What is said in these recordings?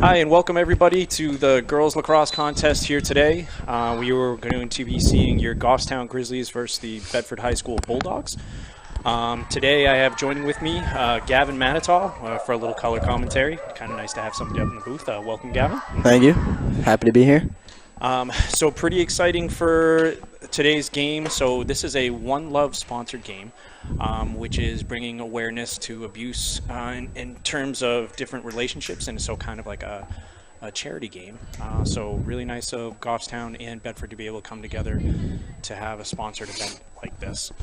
Hi, and welcome everybody to the girls lacrosse contest here today. We were going to be seeing your Goffstown Grizzlies versus the Bedford High School Bulldogs. Today I have joining with me Gavin Manitow for a little color commentary. Kind of nice to have somebody up in the booth. Welcome, Gavin. Thank you. Happy to be here. So pretty exciting for today's game. So this is a One Love sponsored game, which is bringing awareness to abuse in terms of different relationships, and so kind of like a charity game. So really nice of Goffstown and Bedford to be able to come together to have a sponsored event like this.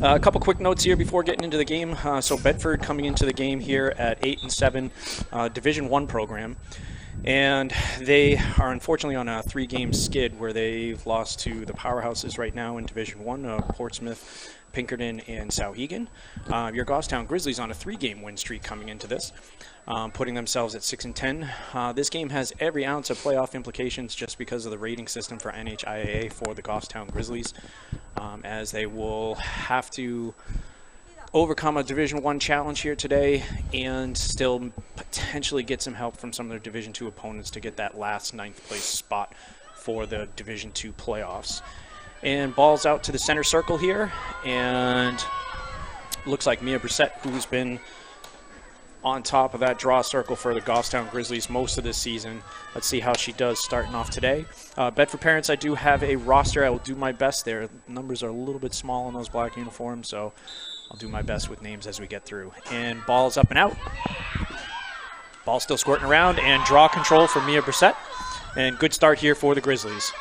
A couple quick notes here before getting into the game. So Bedford coming into the game here at 8-7, Division I program. And they are unfortunately on a 3-game skid where they've lost to the powerhouses right now in Division I, Portsmouth, Pinkerton, and Souhegan. Your Goffstown Grizzlies on a 3-game win streak coming into this, putting themselves at 6-10. This game has every ounce of playoff implications just because of the rating system for NHIAA for the Goffstown Grizzlies, as they will have to overcome a Division I challenge here today and still potentially get some help from some of their Division II opponents to get that last 9th place spot for the Division II playoffs. And ball's out to the center circle here, and looks like Mia Brissett, who's been on top of that draw circle for the Goffstown Grizzlies most of this season. Let's see how she does starting off today. Bedford parents, I do have a roster. I will do my best there. Numbers are a little bit small in those black uniforms, so I'll do my best with names as we get through. And ball's up and out. Ball still squirting around, and draw control for Mia Brissett. And good start here for the Grizzlies.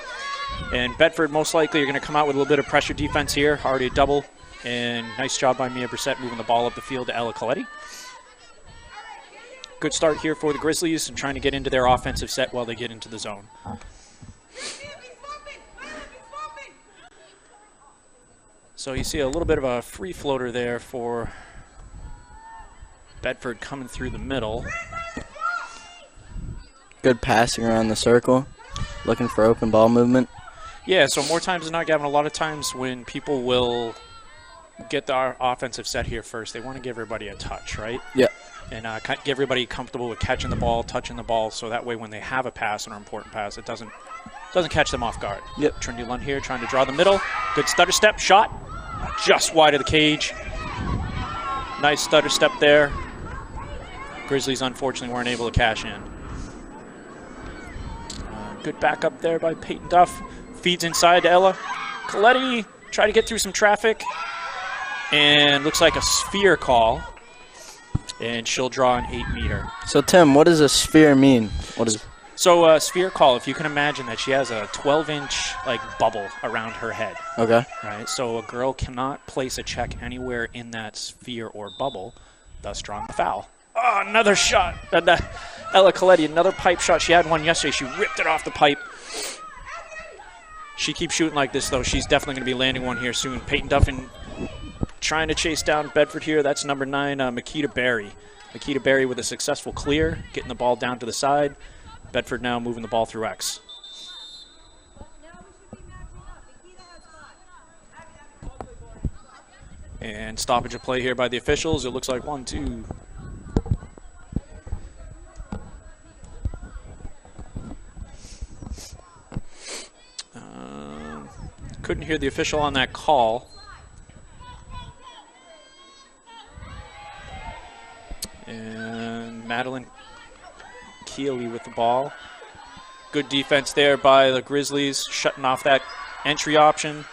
And Bedford most likely are going to come out with a little bit of pressure defense here. Already a double. And nice job by Mia Brissett moving the ball up the field to Ella Coletti. Good start here for the Grizzlies and trying to get into their offensive set while they get into the zone. So you see a little bit of a free floater there for Bedford coming through the middle. Good passing around the circle, looking for open ball movement. Yeah, so more times than not, Gavin, a lot of times when people will get the offensive set here first, they want to give everybody a touch, right? Yeah. And get everybody comfortable with catching the ball, touching the ball, so that way when they have a pass, an important pass, it doesn't catch them off guard. Yep. Trinity Lund here trying to draw the middle. Good stutter step, shot. Just wide of the cage. Nice stutter step there. Grizzlies unfortunately weren't able to cash in. Good backup there by Peyton Duff. Feeds inside to Ella Coletti. Try to get through some traffic. And looks like a sphere call. And she'll draw an 8-meter. So, Tim, what does a sphere mean? What is? So a sphere call, if you can imagine that she has a 12-inch bubble around her head. Okay. Right. So a girl cannot place a check anywhere in that sphere or bubble, thus drawing the foul. Oh, another shot. Ella Coletti, another pipe shot. She had one yesterday. She ripped it off the pipe. She keeps shooting like this, though. She's definitely going to be landing one here soon. Peyton Duffin trying to chase down Bedford here. That's number 9, Makita Berry. Makita Berry with a successful clear, getting the ball down to the side. Bedford now moving the ball through X. And stoppage of play here by the officials. It looks like 1, 2. Couldn't hear the official on that call. And Madeline Keeley with the ball. Good defense there by the Grizzlies, shutting off that entry option.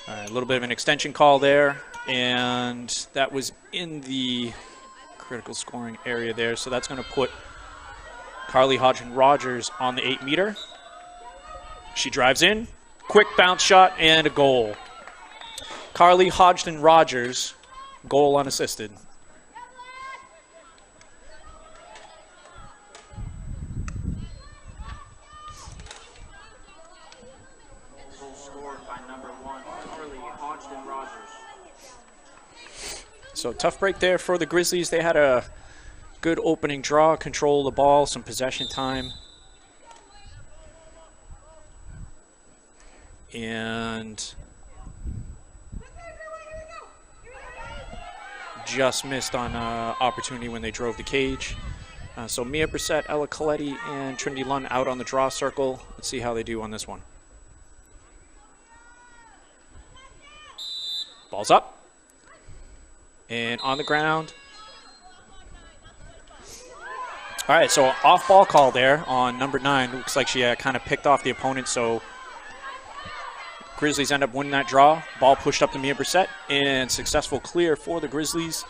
All right, a little bit of an extension call there, and that was in the critical scoring area there, so that's going to put Carly Hodgson-Rogers on the 8-meter. She drives in, quick bounce shot, and a goal. Carly Hodgson-Rogers, goal unassisted. So tough break there for the Grizzlies. They had a good opening draw, control the ball, some possession time. And just missed on opportunity when they drove the cage. So Mia Brissett, Ella Coletti, and Trinity Lund out on the draw circle. Let's see how they do on this one. Ball's up. And on the ground. All right, so off ball call there on number 9. Looks like she kind of picked off the opponent, so Grizzlies end up winning that draw. Ball pushed up to Mia Brissett, and successful clear for the Grizzlies.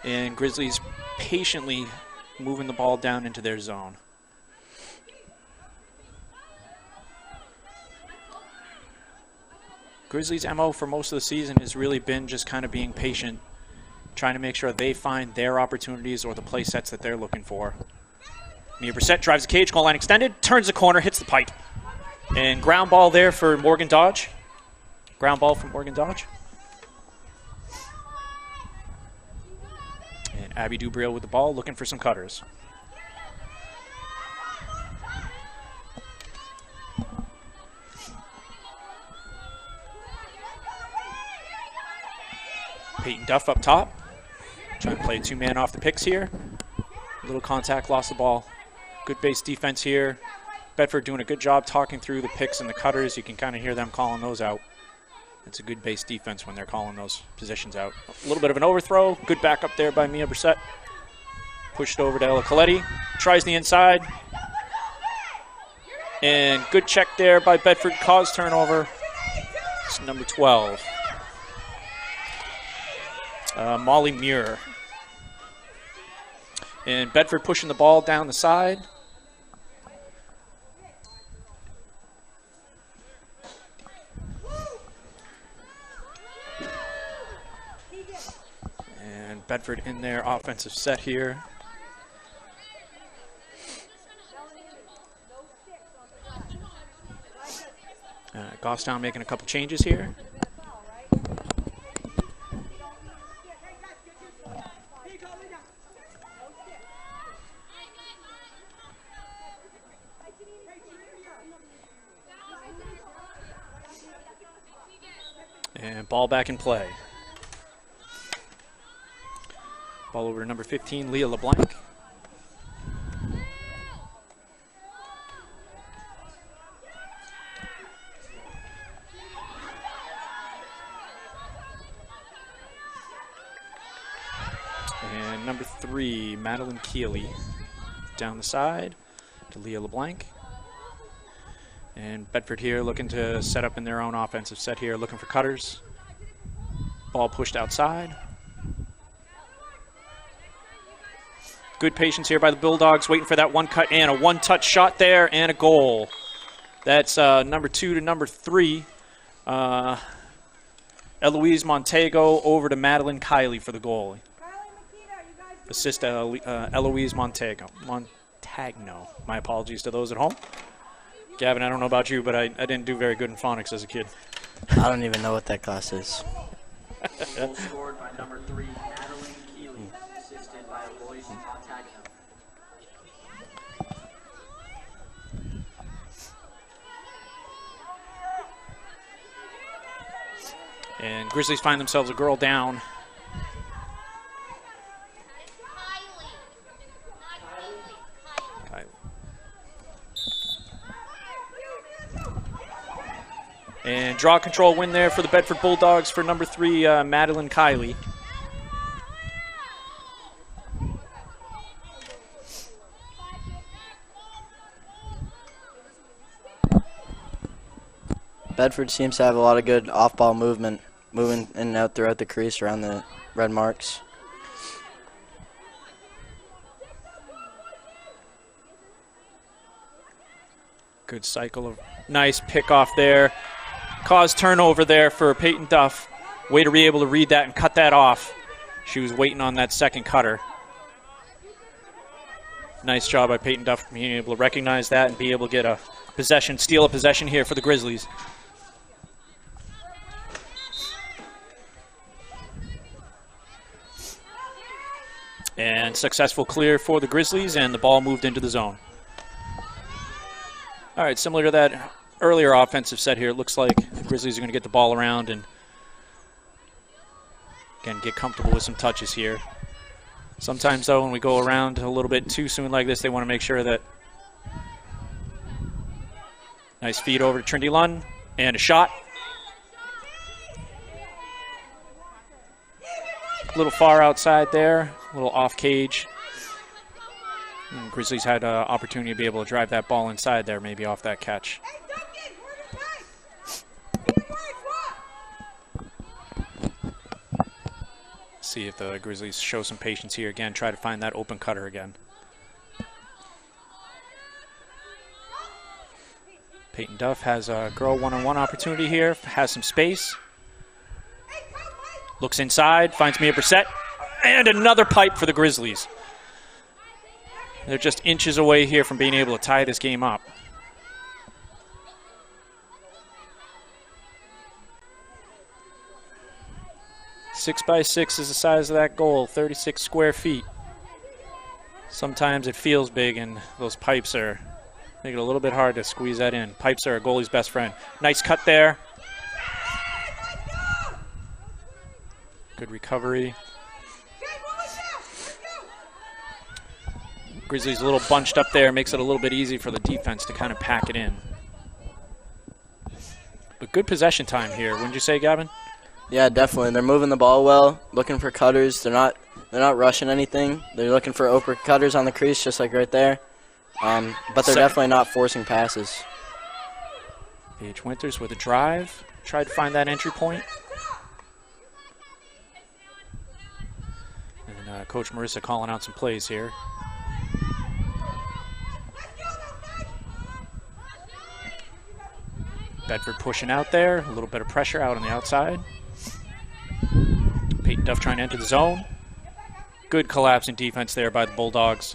And Grizzlies patiently moving the ball down into their zone. Grizzlies' MO for most of the season has really been just kind of being patient, trying to make sure they find their opportunities or the play sets that they're looking for. Mia Brissett drives the cage, goal line extended, turns the corner, hits the pipe. And ground ball there for Morgan Dodge. Ground ball from Morgan Dodge. And Abby Dubriel with the ball, looking for some cutters. Peyton Duff up top. Trying to play 2-man off the picks here. Little contact, lost the ball. Good base defense here. Bedford doing a good job talking through the picks and the cutters. You can kind of hear them calling those out. It's a good base defense when they're calling those positions out. A little bit of an overthrow. Good backup there by Mia Brissett. Pushed over to Ella Coletti. Tries the inside. And good check there by Bedford. Cause turnover. It's number 12. Molly Muir. And Bedford pushing the ball down the side. And Bedford in their offensive set here. Goffstown making a couple changes here. And ball back in play. Ball over to number 15, Leah LeBlanc. And number 3, Madeline Keeley. Down the side to Leah LeBlanc. And Bedford here looking to set up in their own offensive set here, looking for cutters. Ball pushed outside. Good patience here by the Bulldogs, waiting for that one cut and a one-touch shot there and a goal. That's number 2 to number 3. Eloise Montego over to Madeline Kiley for the goal. Assist Eloise Montagno. My apologies to those at home. Gavin, I don't know about you, but I didn't do very good in phonics as a kid. I don't even know what that class is. Goal scored by number 3, Madeline Keeley, assisted by Eloise Montagno. And Grizzlies find themselves a girl down. And draw control win there for the Bedford Bulldogs for number 3, Madeline Kiley. Bedford seems to have a lot of good off-ball movement, moving in and out throughout the crease around the red marks. Good cycle of nice pickoff there. Caused turnover there for Peyton Duff. Way to be able to read that and cut that off. She was waiting on that second cutter. Nice job by Peyton Duff being able to recognize that and be able to get a possession, steal a possession here for the Grizzlies. And successful clear for the Grizzlies, and the ball moved into the zone. All right, similar to that earlier offensive set here, it looks like the Grizzlies are going to get the ball around and Again, get comfortable with some touches here. Sometimes, though, when we go around a little bit too soon like this, they want to make sure that. Nice feed over to Trinity Lund, and a shot. A little far outside there, a little off cage. And Grizzlies had an opportunity to be able to drive that ball inside there, maybe off that catch. See if the Grizzlies show some patience here again, try to find that open cutter again. Peyton Duff has a girl one-on-one opportunity here, has some space. Looks inside, finds Mia Brissett, and another pipe for the Grizzlies. They're just inches away here from being able to tie this game up. Six by 6 is the size of that goal, 36 square feet. Sometimes it feels big, and those pipes are make it a little bit hard to squeeze that in. Pipes are a goalie's best friend. Nice cut there. Good recovery. Grizzlies a little bunched up there, makes it a little bit easy for the defense to kind of pack it in. But good possession time here, wouldn't you say, Gavin? Yeah, definitely. They're moving the ball well, looking for cutters. They're not rushing anything. They're looking for open cutters on the crease, just like right there. But they're definitely not forcing passes. Paige Winters with a drive. Tried to find that entry point. And Coach Marissa calling out some plays here. Bedford pushing out there. A little bit of pressure out on the outside. Peyton Duff trying to enter the zone. Good collapsing defense there by the Bulldogs.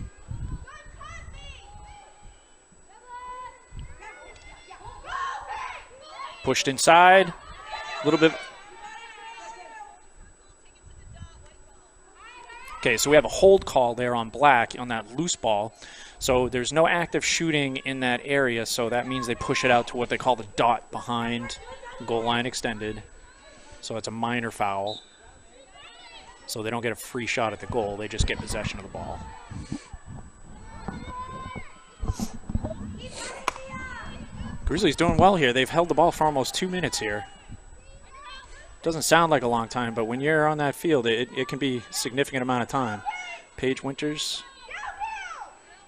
Pushed inside. A little bit. Okay, so we have a hold call there on Black on that loose ball. So there's no active shooting in that area, so that means they push it out to what they call the dot behind goal line extended. So it's a minor foul. So they don't get a free shot at the goal. They just get possession of the ball. Grizzlies doing well here. They've held the ball for almost 2 minutes here. Doesn't sound like a long time, but when you're on that field, it can be a significant amount of time. Paige Winters.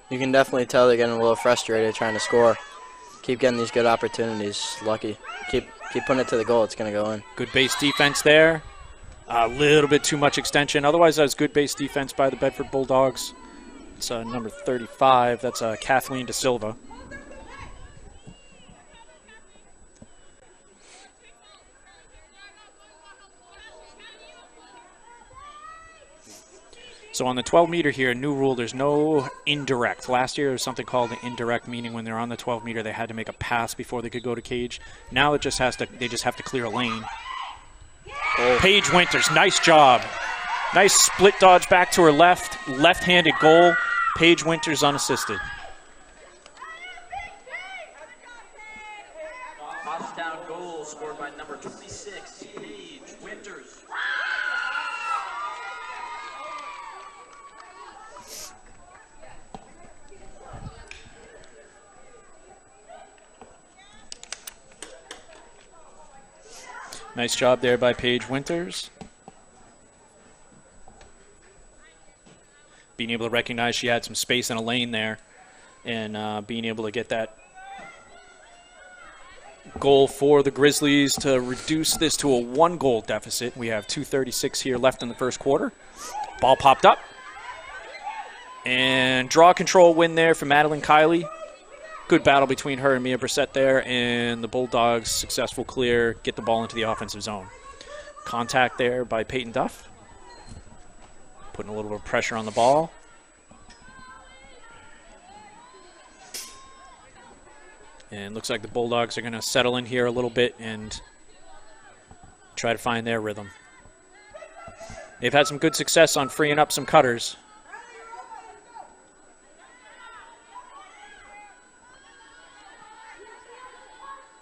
You can definitely tell they're getting a little frustrated trying to score. Keep getting these good opportunities. Lucky. Keep putting it to the goal. It's going to go in. Good base defense there. A little bit too much extension. Otherwise, that was good base defense by the Bedford Bulldogs. It's number 35. That's Kathleen De Silva. So on the 12-meter here, a new rule, there's no indirect. Last year, there was something called an indirect, meaning when they're on the 12-meter, they had to make a pass before they could go to cage. Now it just they just have to clear a lane. Oh. Paige Winters, nice job. Nice split dodge back to her left-handed goal. Paige Winters unassisted. Touchdown goal scored by number 26, Paige Winters. Nice job there by Paige Winters. Being able to recognize she had some space in a lane there and being able to get that goal for the Grizzlies to reduce this to a 1-goal deficit. We have 2:36 here left in the first quarter. Ball popped up. And draw control win there for Madeline Kiley. Good battle between her and Mia Brissett there, and the Bulldogs successful clear, get the ball into the offensive zone. Contact there by Peyton Duff. Putting a little bit of pressure on the ball. And looks like the Bulldogs are going to settle in here a little bit and try to find their rhythm. They've had some good success on freeing up some cutters.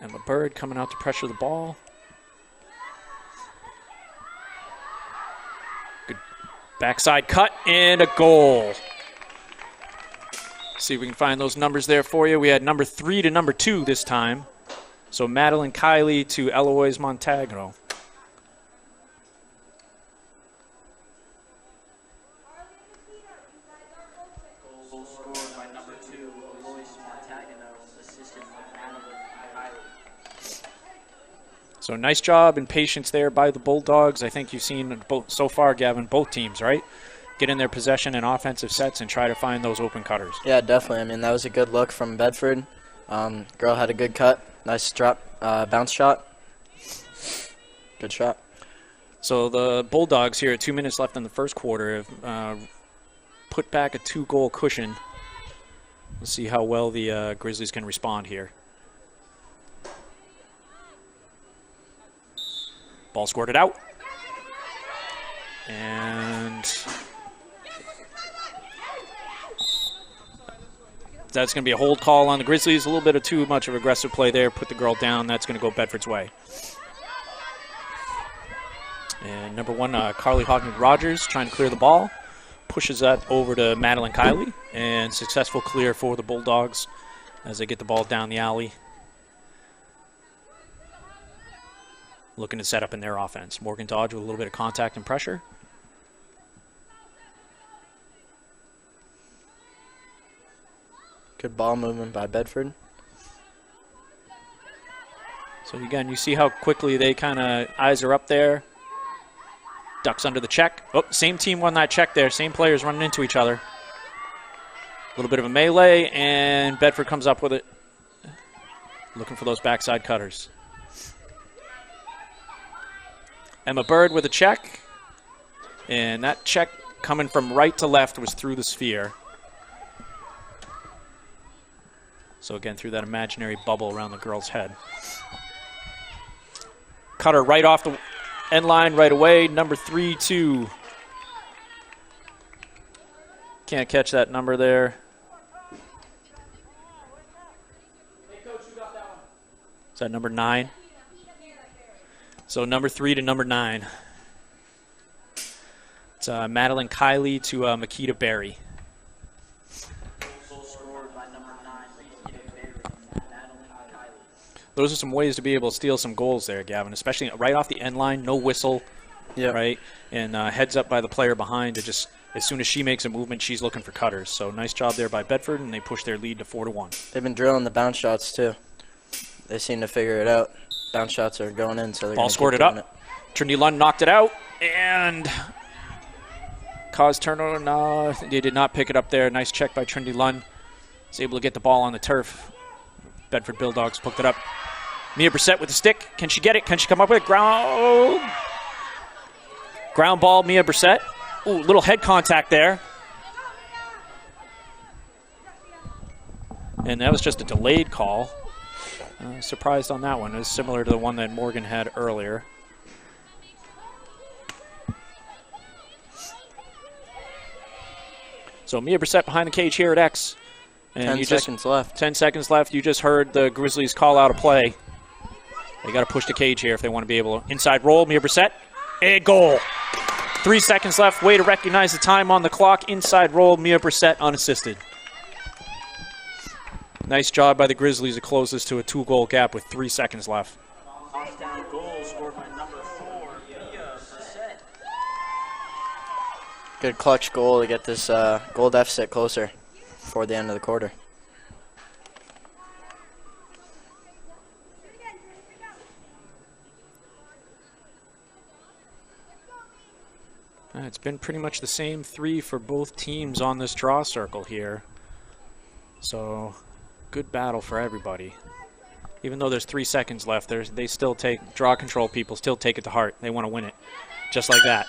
Emma Bird coming out to pressure the ball. Backside cut and a goal. See if we can find those numbers there for you. We had number 3 to number 2 this time. So Madeline Kiley to Eloise Montagno. Goal scored by number 2, Eloise Montagno, assisted by Madeline Kiley. So nice job and patience there by the Bulldogs. I think you've seen both so far, Gavin, both teams, right? Get in their possession and offensive sets and try to find those open cutters. Yeah, definitely. I mean, that was a good look from Bedford. Girl had a good cut. Nice drop, bounce shot. Good shot. So the Bulldogs here, 2 minutes left in the first quarter, have put back a 2-goal cushion. We'll see how well the Grizzlies can respond here. Ball squirted out. And that's going to be a hold call on the Grizzlies. A little bit of too much of aggressive play there. Put the girl down. That's going to go Bedford's way. And number 1, Carly Hawkins-Rogers trying to clear the ball. Pushes that over to Madeline Kiley. And successful clear for the Bulldogs as they get the ball down the alley. Looking to set up in their offense. Morgan Dodge with a little bit of contact and pressure. Good ball movement by Bedford. So again, you see how quickly they kind of eyes are up there. Ducks under the check. Oh, same team won that check there. Same players running into each other. A little bit of a melee, and Bedford comes up with it. Looking for those backside cutters. Emma Bird with a check. And that check coming from right to left was through the sphere. So again, through that imaginary bubble around the girl's head. Cutter right off the end line right away. Number 3-2. Can't catch that number there. Is that number 9? So number 3 to number 9. It's Madeline Kiley to Makita Berry. Those are some ways to be able to steal some goals there, Gavin, especially right off the end line, no whistle, right? And heads up by the player behind to just, as soon as she makes a movement, she's looking for cutters. So nice job there by Bedford, and they push their lead to 4-1. They've been drilling the bounce shots, too. They seem to figure it out. Bounce shots are going in, so they're ball scored it up. Trinity Lund knocked it out, and caused turnover. No, they did not pick it up there. Nice check by Trinity Lund. Was able to get the ball on the turf. Bedford Bulldogs picked it up. Mia Brissett with the stick. Can she get it? Can she come up with it? Ground ball, Mia Brissett. Ooh, little head contact there. And that was just a delayed call. Surprised on that one. It was similar to the one that Morgan had earlier. So Mia Brissett behind the cage here at X. And 10 seconds left. 10 seconds left. You just heard the Grizzlies call out a play. They got to push the cage here if they want to be able to. Inside roll, Mia Brissett. A goal. 3 seconds left. Way to recognize the time on the clock. Inside roll, Mia Brissett unassisted. Nice job by the Grizzlies to close this to a 2-goal gap with 3 seconds left. Off-down goal scored by number 4, Mia Brissett. Good clutch goal to get this goal deficit closer before the end of the quarter. It's been pretty much the same 3 for both teams on this draw circle here. So, good battle for everybody. Even though there's 3 seconds left, they still take, draw control people still take it to heart. They want to win it, just like that.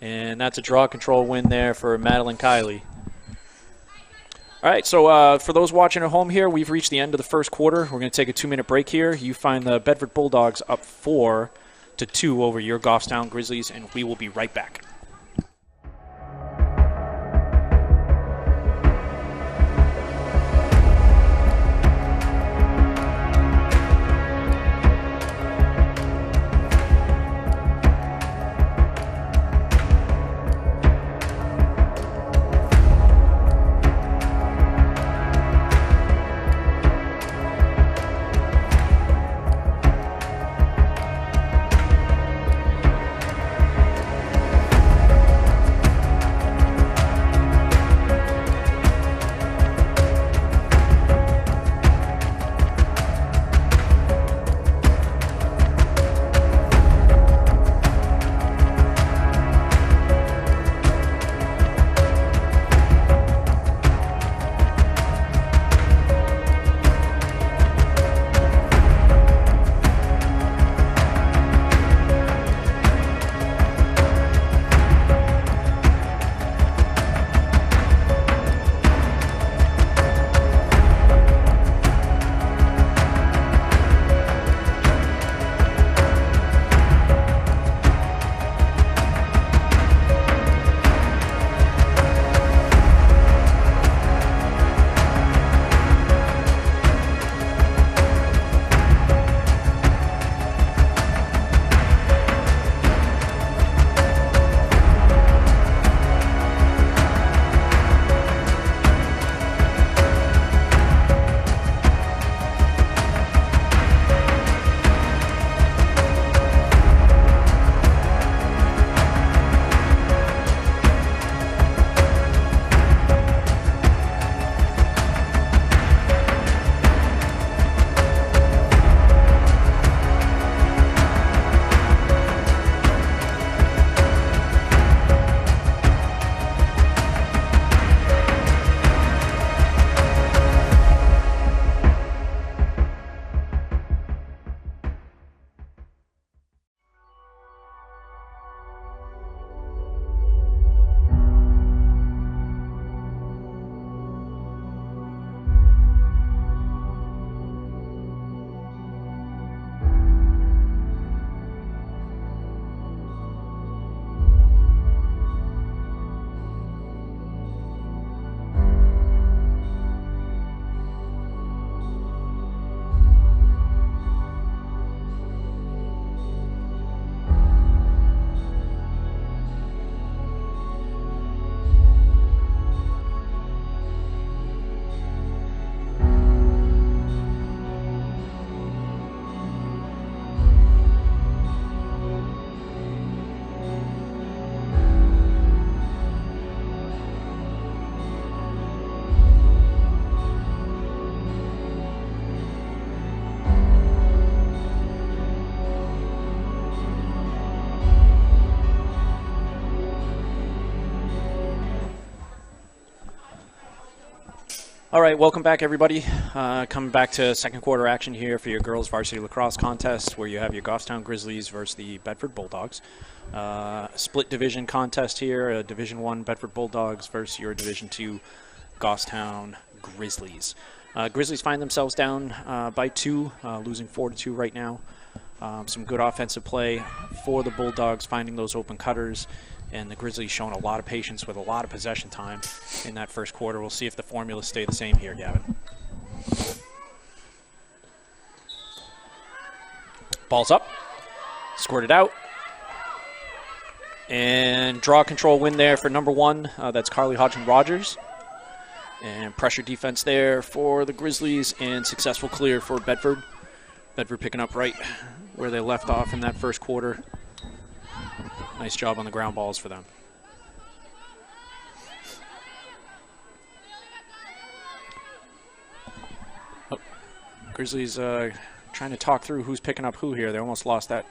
And that's a draw control win there for Madeline Kiley. All right, so for those watching at home here, we've reached the end of the first quarter. We're going to take a 2-minute break here. You find the Bedford Bulldogs up 4-2 over your Goffstown Grizzlies, and we will be right back. All right, welcome back, everybody. Coming back to second quarter action here for your girls varsity lacrosse contest, where you have your Goffstown Grizzlies versus the Bedford Bulldogs. Split division contest here, Division 1 Bedford Bulldogs versus your Division 2 Goffstown Grizzlies. Grizzlies find themselves down by 2, losing 4-2 right now. Some good offensive play for the Bulldogs, finding those open cutters. And the Grizzlies showing a lot of patience with a lot of possession time in that first quarter. We'll see if the formulas stay the same here, Gavin. Ball's up. Squirted out. And draw control win there for number 1. That's Carly Hodgson-Rogers. And pressure defense there for the Grizzlies and successful clear for Bedford. Bedford picking up right where they left off in that first quarter. Nice job on the ground balls for them. Oh, Grizzlies trying to talk through who's picking up who here. They almost lost that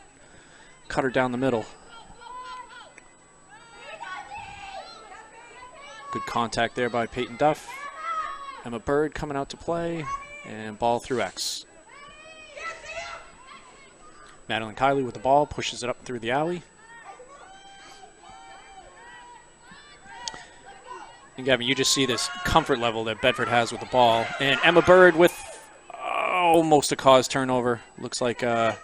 cutter down the middle. Good contact there by Peyton Duff. Emma Bird coming out to play, and ball through X. Madeline Kiley with the ball, pushes it up through the alley. And Gavin, you just see this comfort level that Bedford has with the ball. And Emma Bird with almost a cause turnover. Looks like the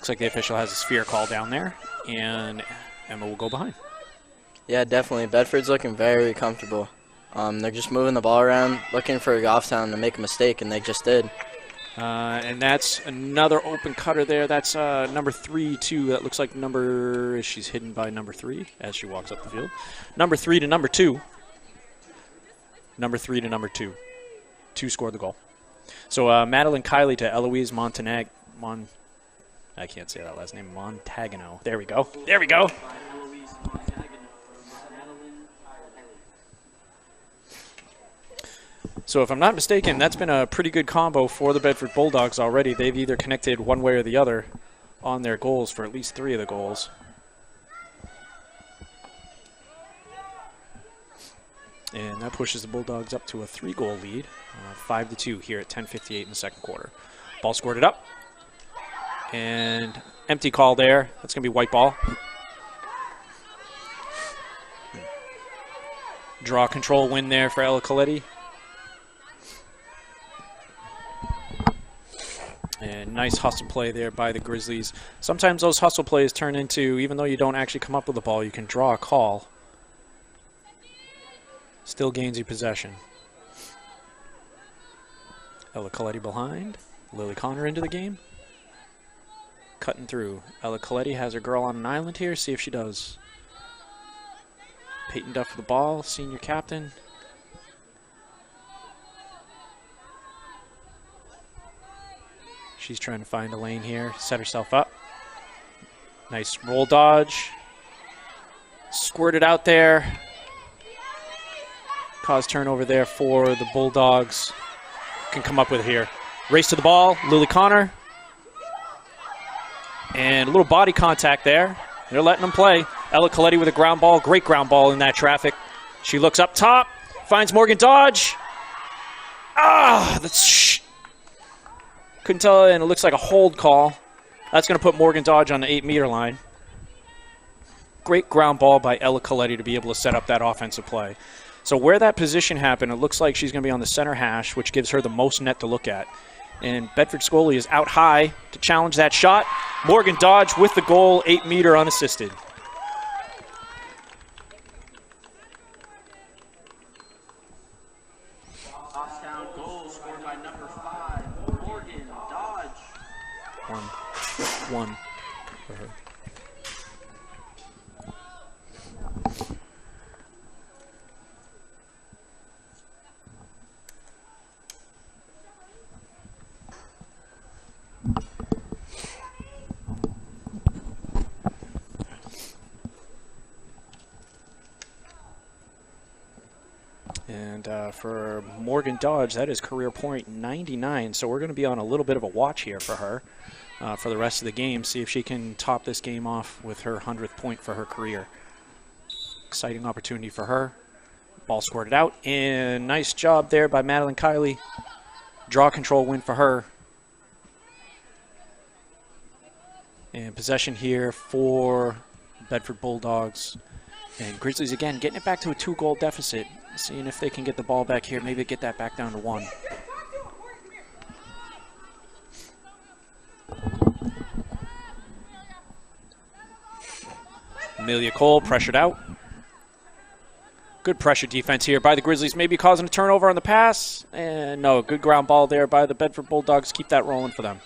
official has a sphere call down there, and Emma will go behind. Yeah, definitely. Bedford's looking very comfortable. They're just moving the ball around, looking for Goffstown to make a mistake, and they just did. And that's another open cutter there. That's number 3, too. That looks like she's hidden by number 3 as she walks up the field. Number 3 to number 2. Number 3 to number 2. 2 scored the goal. So Madeline Kiley to Eloise I can't say that last name. Montagano. There we go. There we go. So if I'm not mistaken, that's been a pretty good combo for the Bedford Bulldogs already. They've either connected one way or the other on their goals for at least 3 of the goals. And that pushes the Bulldogs up to a 3-goal lead, 5-2 here at 10:58 in the second quarter. Ball squirted up. And empty call there. That's going to be white ball. Draw control win there for Ella Coletti. And nice hustle play there by the Grizzlies. Sometimes those hustle plays turn into, even though you don't actually come up with the ball, you can draw a call. Still gains you possession. Ella Coletti behind. Lily Connor into the game. Cutting through. Ella Coletti has her girl on an island here. See if she does. Peyton Duff with the ball, senior captain. She's trying to find a lane here, set herself up. Nice roll dodge. Squirted out there. Cause turnover there for the Bulldogs. Can come up with it here. Race to the ball, Lily Connor. And a little body contact there. They're letting them play. Ella Coletti with a ground ball. Great ground ball in that traffic. She looks up top. Finds Morgan Dodge. Couldn't tell, and it looks like a hold call. That's going to put Morgan Dodge on the 8-meter line. Great ground ball by Ella Coletti to be able to set up that offensive play. So where that position happened, it looks like she's going to be on the center hash, which gives her the most net to look at. And Bedford Scully is out high to challenge that shot. Morgan Dodge with the goal, 8-meter unassisted. Goffstown goal scored by number 5, Morgan Dodge. 1 for her. And for Morgan Dodge, that is career point 99. So we're going to be on a little bit of a watch here for her for the rest of the game. See if she can top this game off with her 100th point for her career. Exciting opportunity for her. Ball squirted out, and nice job there by Madeline Kiley. Draw control win for her. And possession here for Bedford Bulldogs. And Grizzlies again getting it back to a 2-goal deficit. Seeing if they can get the ball back here, maybe get that back down to 1. Amelia Cole pressured out. Good pressure defense here by the Grizzlies, maybe causing a turnover on the pass. And no, good ground ball there by the Bedford Bulldogs. Keep that rolling for them.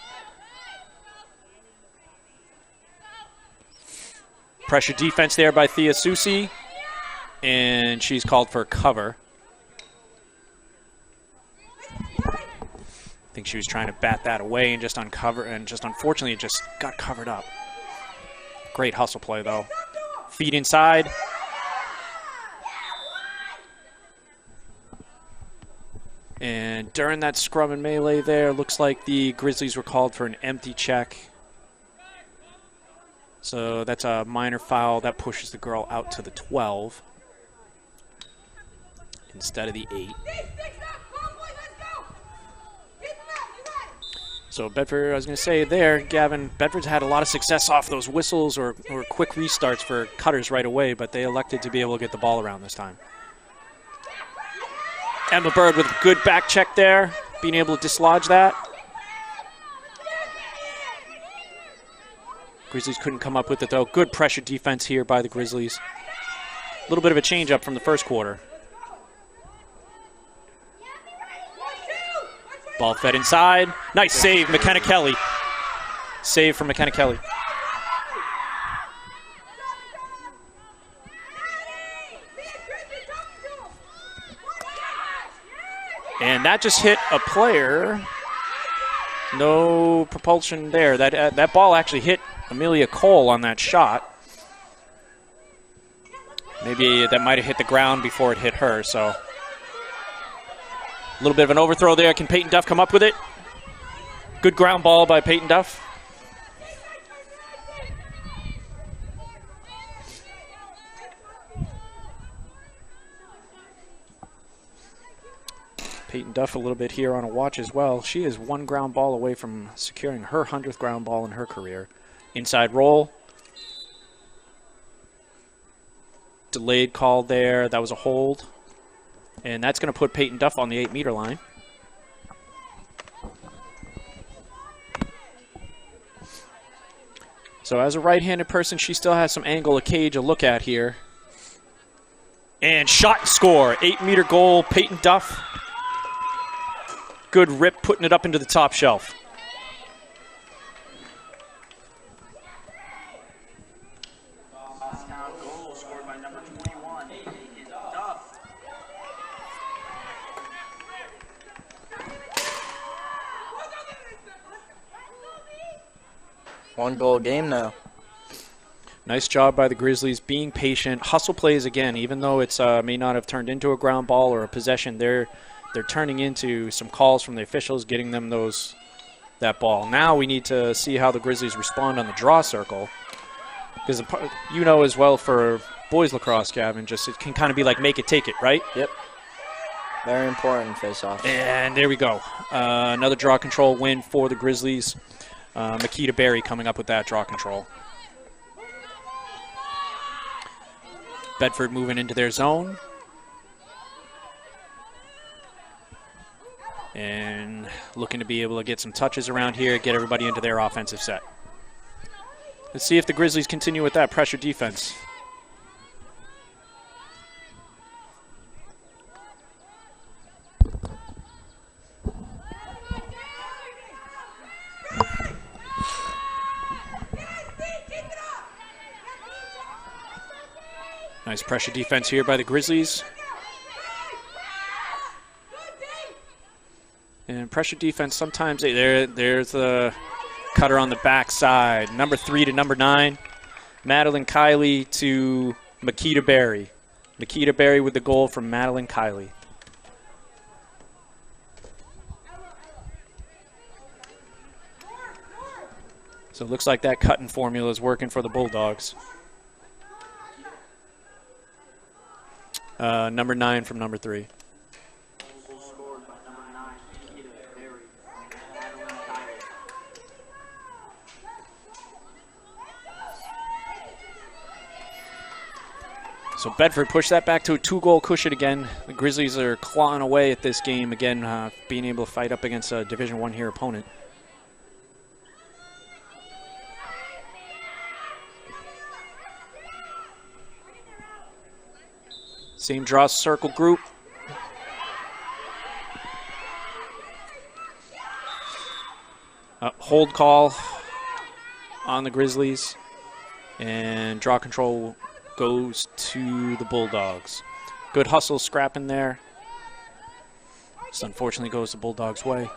Pressure defense there by Thea Susi. And she's called for cover. I think she was trying to bat that away and just uncover, and just unfortunately it just got covered up. Great hustle play though. Feed inside. And during that scrum and melee there, looks like the Grizzlies were called for an empty check. So that's a minor foul. That pushes the girl out to the 12 instead of the 8. So Bedford, I was going to say there, Gavin, Bedford's had a lot of success off those whistles or quick restarts for cutters right away, but they elected to be able to get the ball around this time. Emma Bird with a good back check there, being able to dislodge that. Grizzlies couldn't come up with it, though. Good pressure defense here by the Grizzlies. A little bit of a change-up from the first quarter. Ball fed inside. Nice save, McKenna Kelly. Save from McKenna Kelly. And that just hit a player. No propulsion there. That ball actually hit Amelia Cole on that shot. Maybe that might have hit the ground before it hit her, so a little bit of an overthrow there. Can Peyton Duff come up with it? Good ground ball by Peyton Duff. Peyton Duff a little bit here on a watch as well. She is 1 ground ball away from securing her 100th ground ball in her career. Inside roll. Delayed call there. That was a hold. And that's going to put Peyton Duff on the 8-meter line. So as a right-handed person, she still has some angle of cage to look at here. And shot and score. 8-meter goal, Peyton Duff. Good rip, putting it up into the top shelf. Goal scored by number 21, Duff. One-goal game now. Nice job by the Grizzlies, being patient. Hustle plays again, even though it's may not have turned into a ground ball or a possession. They're turning into some calls from the officials, getting them that ball. Now we need to see how the Grizzlies respond on the draw circle. Because you know as well for boys lacrosse, Gavin, just it can kind of be like make it, take it, right? Yep. Very important face-off. And there we go. Another draw control win for the Grizzlies. Makita Berry coming up with that draw control. Bedford moving into their zone. And looking to be able to get some touches around here, get everybody into their offensive set. Let's see if the Grizzlies continue with that pressure defense. Nice pressure defense here by the Grizzlies. And pressure defense, sometimes there's a cutter on the backside. Number 3 to number 9. Madeline Kiley to Makita Berry. Makita Berry with the goal from Madeline Kiley. So it looks like that cutting formula is working for the Bulldogs. Number 9 from number 3. Goal scored by number 9, Nikita Berry, Madeline Kylie. So Bedford pushed that back to a 2-goal cushion again. The Grizzlies are clawing away at this game again, being able to fight up against a Division I here opponent. Same draw circle group. Hold call on the Grizzlies, and draw control goes to the Bulldogs. Good hustle scrap in there. This unfortunately goes the Bulldogs' way.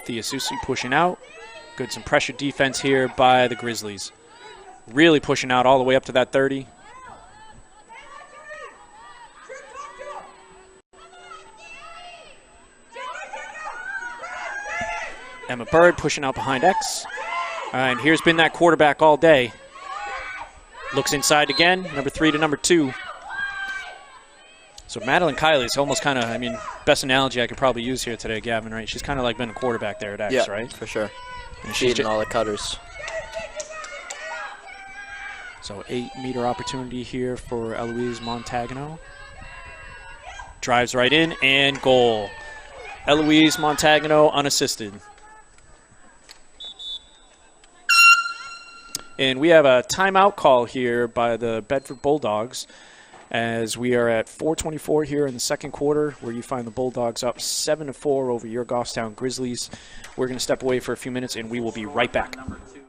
Theosusi pushing out. Good some pressure defense here by the Grizzlies. Really pushing out all the way up to that 30. Emma Bird pushing out behind X. And here's been that quarterback all day. Looks inside again, number 3 to number 2. So Madeline Kiley is almost kind of, I mean, best analogy I could probably use here today, Gavin, right? She's kind of like been a quarterback there at X, yeah, right? For sure. And she's eating all the cutters. So 8-meter opportunity here for Eloise Montagano. Drives right in and goal. Eloise Montagano unassisted. And we have a timeout call here by the Bedford Bulldogs as we are at 4:24 here in the second quarter, where you find the Bulldogs up 7-4 over your Goffstown Grizzlies. We're going to step away for a few minutes, and we will be right back. Number 2.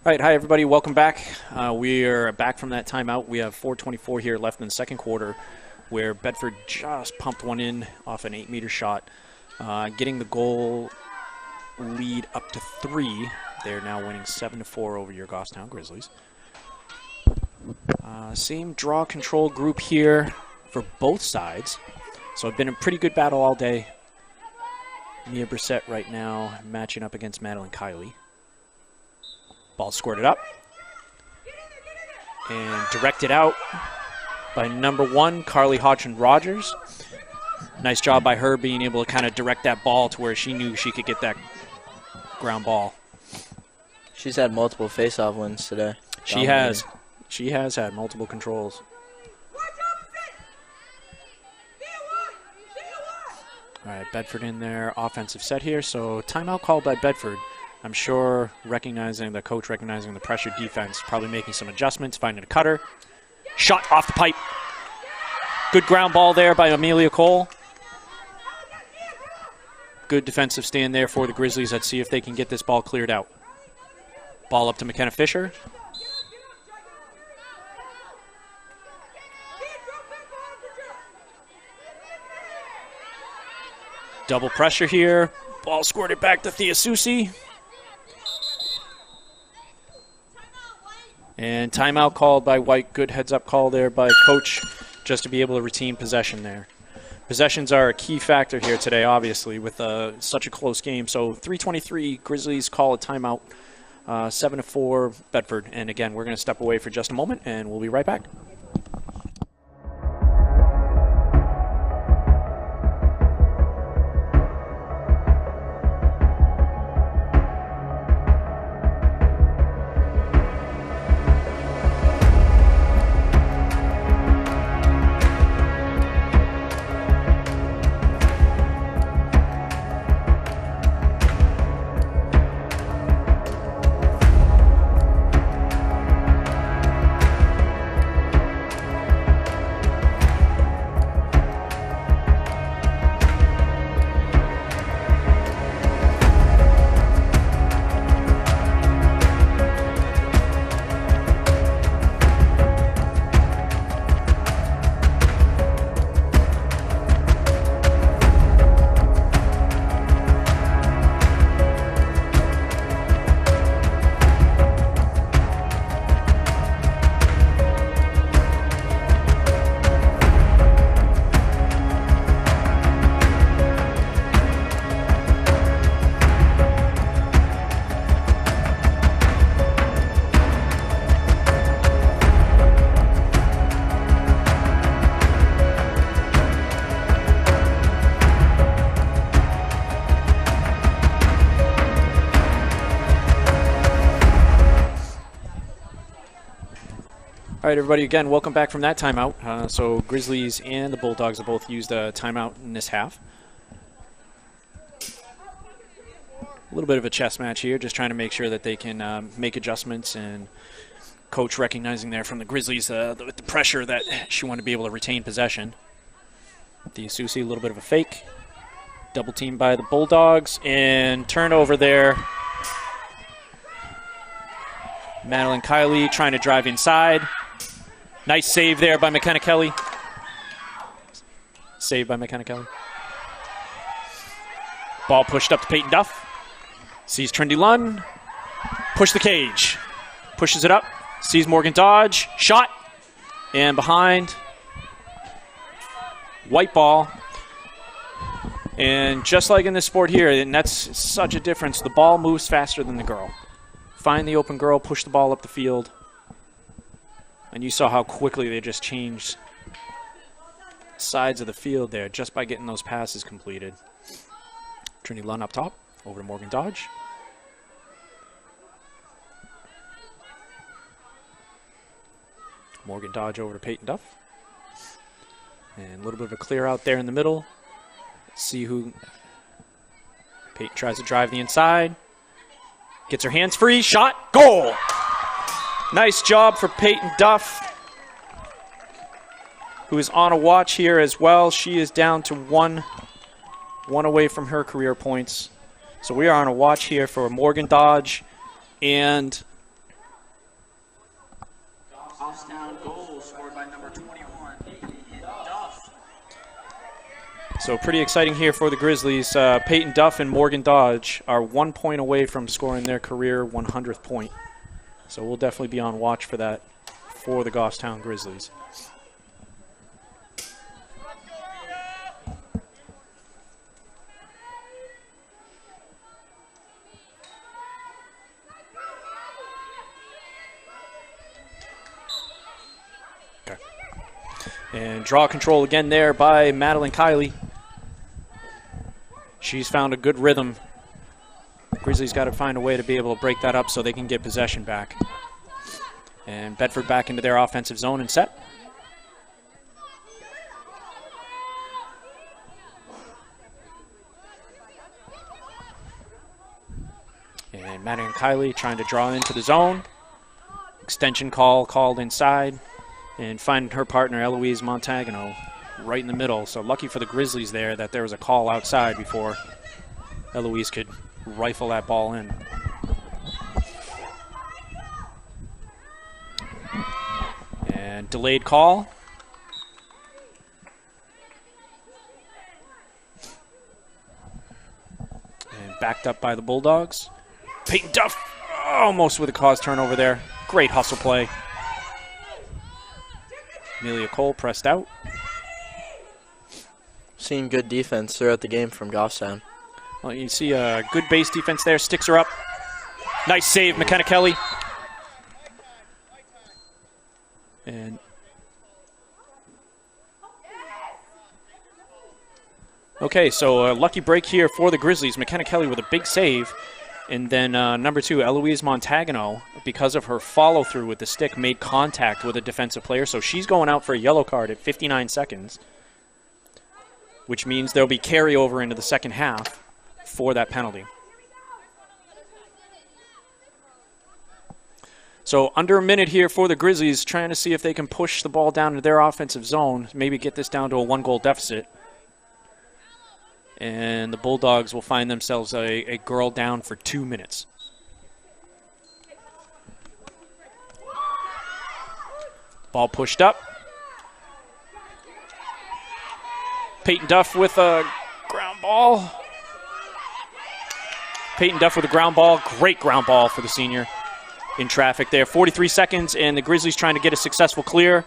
All right, hi everybody, welcome back. We are back from that timeout. We have 4:24 here left in the second quarter, where Bedford just pumped one in off an 8-meter shot, getting the goal lead up to 3. They're now winning 7-4 over your Goffstown Grizzlies. Same draw control group here for both sides. So it's been a pretty good battle all day. Mia Brissett right now matching up against Madeline Kiley. Ball squirted up and directed out by number 1, Carly Hodgson-Rogers. Nice job by her being able to kind of direct that ball to where she knew she could get that ground ball. She's had multiple face-off wins today. She has. She has had multiple controls. All right, Bedford in their offensive set here. So timeout called by Bedford. I'm sure the coach recognizing the pressure defense, probably making some adjustments, finding a cutter. Shot off the pipe. Good ground ball there by Amelia Cole. Good defensive stand there for the Grizzlies. Let's see if they can get this ball cleared out. Ball up to McKenna Fisher. Double pressure here. Ball squirted back to Thea Susi. And timeout called by White. Good heads-up call there by Coach just to be able to retain possession there. Possessions are a key factor here today, obviously, with such a close game. So 3:23, Grizzlies call a timeout. 7-4, Bedford. And again, we're going to step away for just a moment, and we'll be right back. All right, everybody, again, welcome back from that timeout. So Grizzlies and the Bulldogs have both used a timeout in this half. A little bit of a chess match here, just trying to make sure that they can make adjustments, and coach recognizing there from the Grizzlies with the pressure that she wanted to be able to retain possession. The Susi, a little bit of a fake. Double team by the Bulldogs, and turnover there. Madeline Kiley trying to drive inside. Nice save there by McKenna Kelly. Save by McKenna Kelly. Ball pushed up to Peyton Duff. Sees Trinity Lunn. Push the cage. Pushes it up. Sees Morgan Dodge. Shot. And behind. White ball. And just like in this sport here, and that's such a difference, the ball moves faster than the girl. Find the open girl, push the ball up the field. And you saw how quickly they just changed sides of the field there just by getting those passes completed. Trinity Lunn up top, over to Morgan Dodge. Morgan Dodge over to Peyton Duff. And a little bit of a clear out there in the middle. Let's see who. Peyton tries to drive the inside. Gets her hands free. Shot. Goal. Nice job for Peyton Duff, who is on a watch here as well. She is down to one away from her career points. So we are on a watch here for Morgan Dodge and Goffstown goal scored by number 21, Duff. So pretty exciting here for the Grizzlies. Peyton Duff and Morgan Dodge are 1 point away from scoring their career 100th point. So we'll definitely be on watch for that for the Goffstown Grizzlies. Okay. And draw control again there by Madeline Kiley. She's found a good rhythm Grizzlies got to find a way to be able to break that up so they can get possession back. And Bedford back into their offensive zone and set. And Madigan Kiley trying to draw into the zone. Extension call called inside. And finding her partner, Eloise Montagano, right in the middle. So lucky for the Grizzlies there that there was a call outside before Eloise could rifle that ball in. And delayed call. And backed up by the Bulldogs. Peyton Duff almost with a cause turnover there. Great hustle play. Amelia Cole pressed out. Seeing good defense throughout the game from Goffstown. Well, you see a good base defense there. Sticks her up. Nice save, McKenna Kelly. And okay, so a lucky break here for the Grizzlies. McKenna Kelly with a big save. And then number 2, Eloise Montagano, because of her follow-through with the stick, made contact with a defensive player. So she's going out for a yellow card at 59 seconds, which means there'll be carryover into the second half for that penalty. So under a minute here for the Grizzlies, trying to see if they can push the ball down into their offensive zone, maybe get this down to a 1-goal deficit. And the Bulldogs will find themselves a girl down for 2 minutes. Ball pushed up. Peyton Duff with a ground ball. Peyton Duff with a ground ball. Great ground ball for the senior in traffic there. 43 seconds, and the Grizzlies trying to get a successful clear.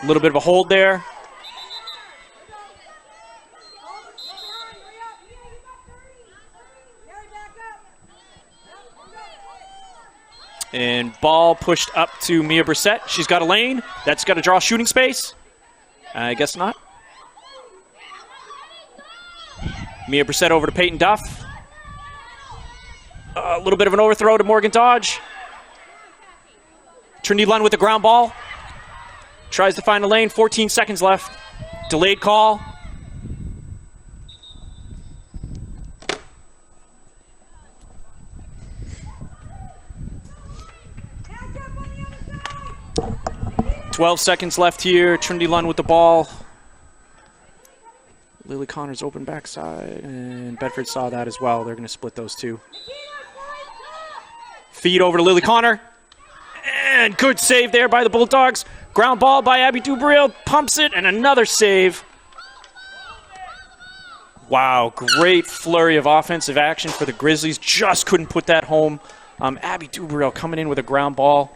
A little bit of a hold there. And ball pushed up to Mia Brissett. She's got a lane. That's got to draw shooting space. I guess not. Mia Brissett over to Peyton Duff. A little bit of an overthrow to Morgan Dodge. Trinity Lund with the ground ball. Tries to find a lane. 14 seconds left. Delayed call. Twelve seconds left here. Trinity Lund with the ball. Lily Connor's open backside, and Bedford saw that as well. They're going to split those two. Feed over to Lily Connor. And good save there by the Bulldogs. Ground ball by Abby Dubril. Pumps it, and another save. Wow, great flurry of offensive action for the Grizzlies. Just couldn't put that home. Abby Dubril coming in with a ground ball.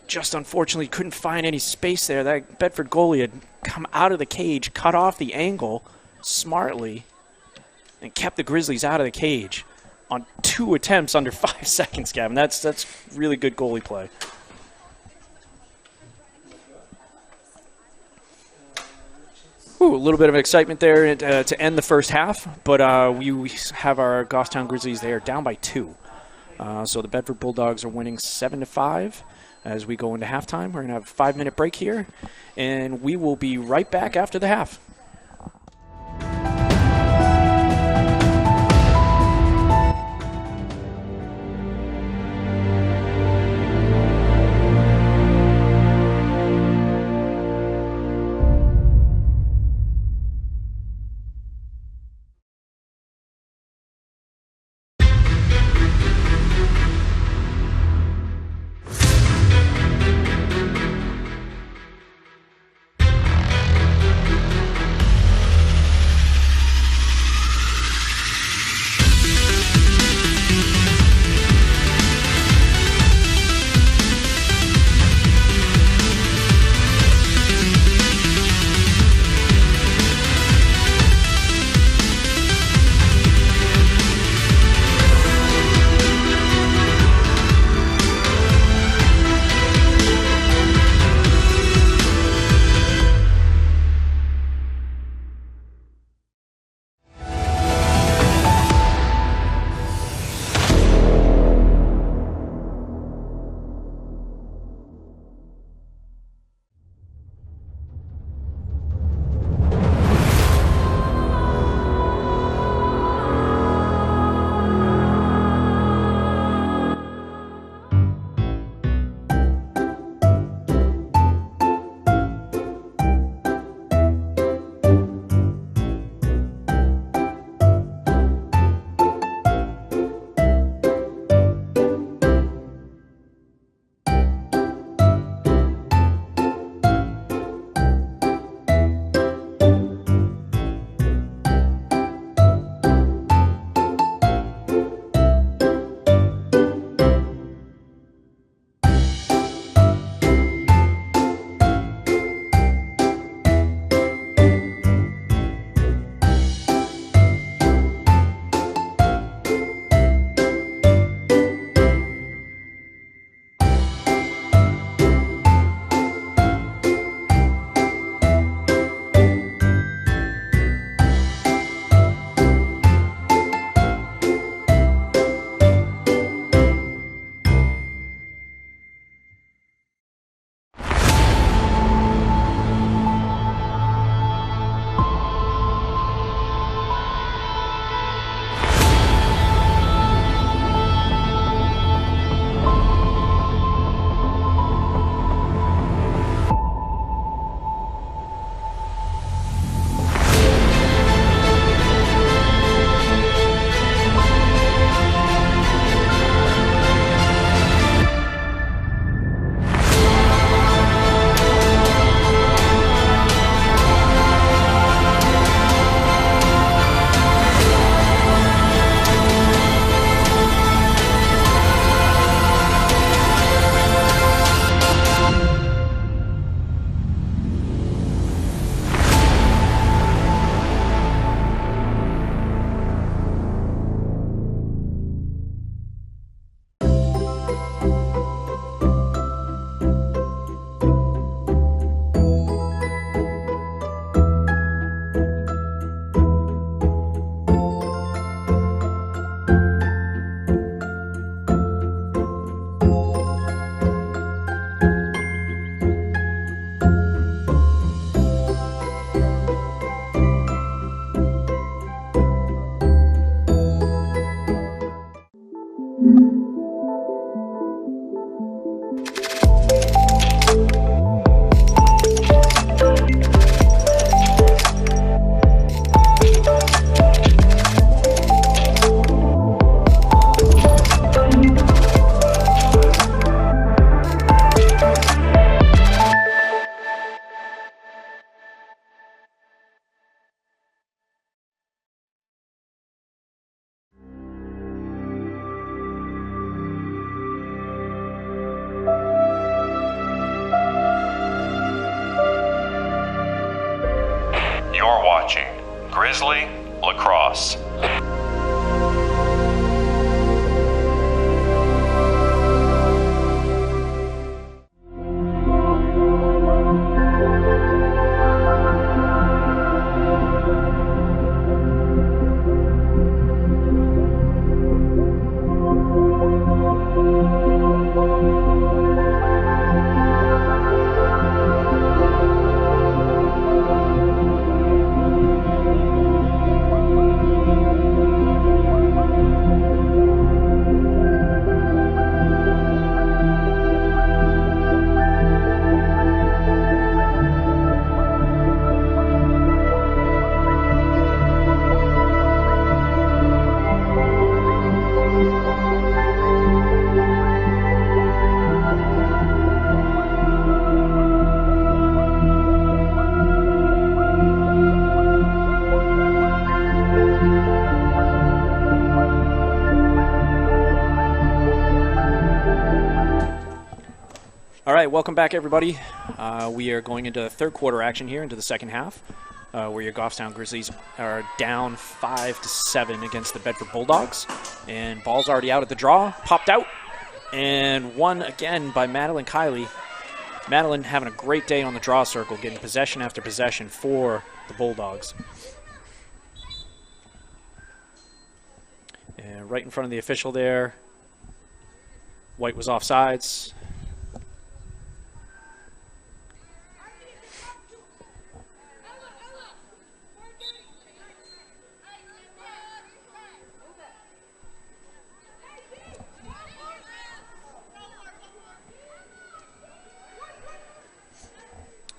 Just unfortunately couldn't find any space there. That Bedford goalie had come out of the cage, cut off the angle smartly, and kept the Grizzlies out of the cage on 2 attempts under 5 seconds, Gavin. That's really good goalie play. Ooh, a little bit of excitement there to end the first half, but we have our Goffstown Grizzlies there down by 2. So the Bedford Bulldogs are winning 7-5. As we go into halftime, we're going to have a 5-minute break here, and we will be right back after the half. You're watching Grizzly Lacrosse. All right, welcome back, everybody. We are going into third quarter action here, into the second half, where your Goffstown Grizzlies are down 5-7 against the Bedford Bulldogs. And ball's already out at the draw, popped out, and won again by Madeline Kiley. Madeline having a great day on the draw circle, getting possession after possession for the Bulldogs. And right in front of the official there, White was offsides.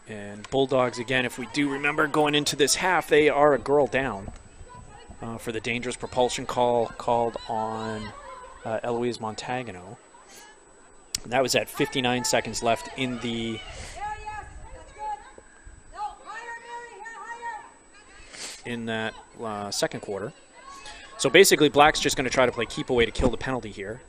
And Bulldogs, again, if we do remember going into this half, they are a girl down for the dangerous propulsion call called on Eloise Montagano. And that was at 59 seconds left in the second quarter. So basically, Black's just going to try to play keep away to kill the penalty here.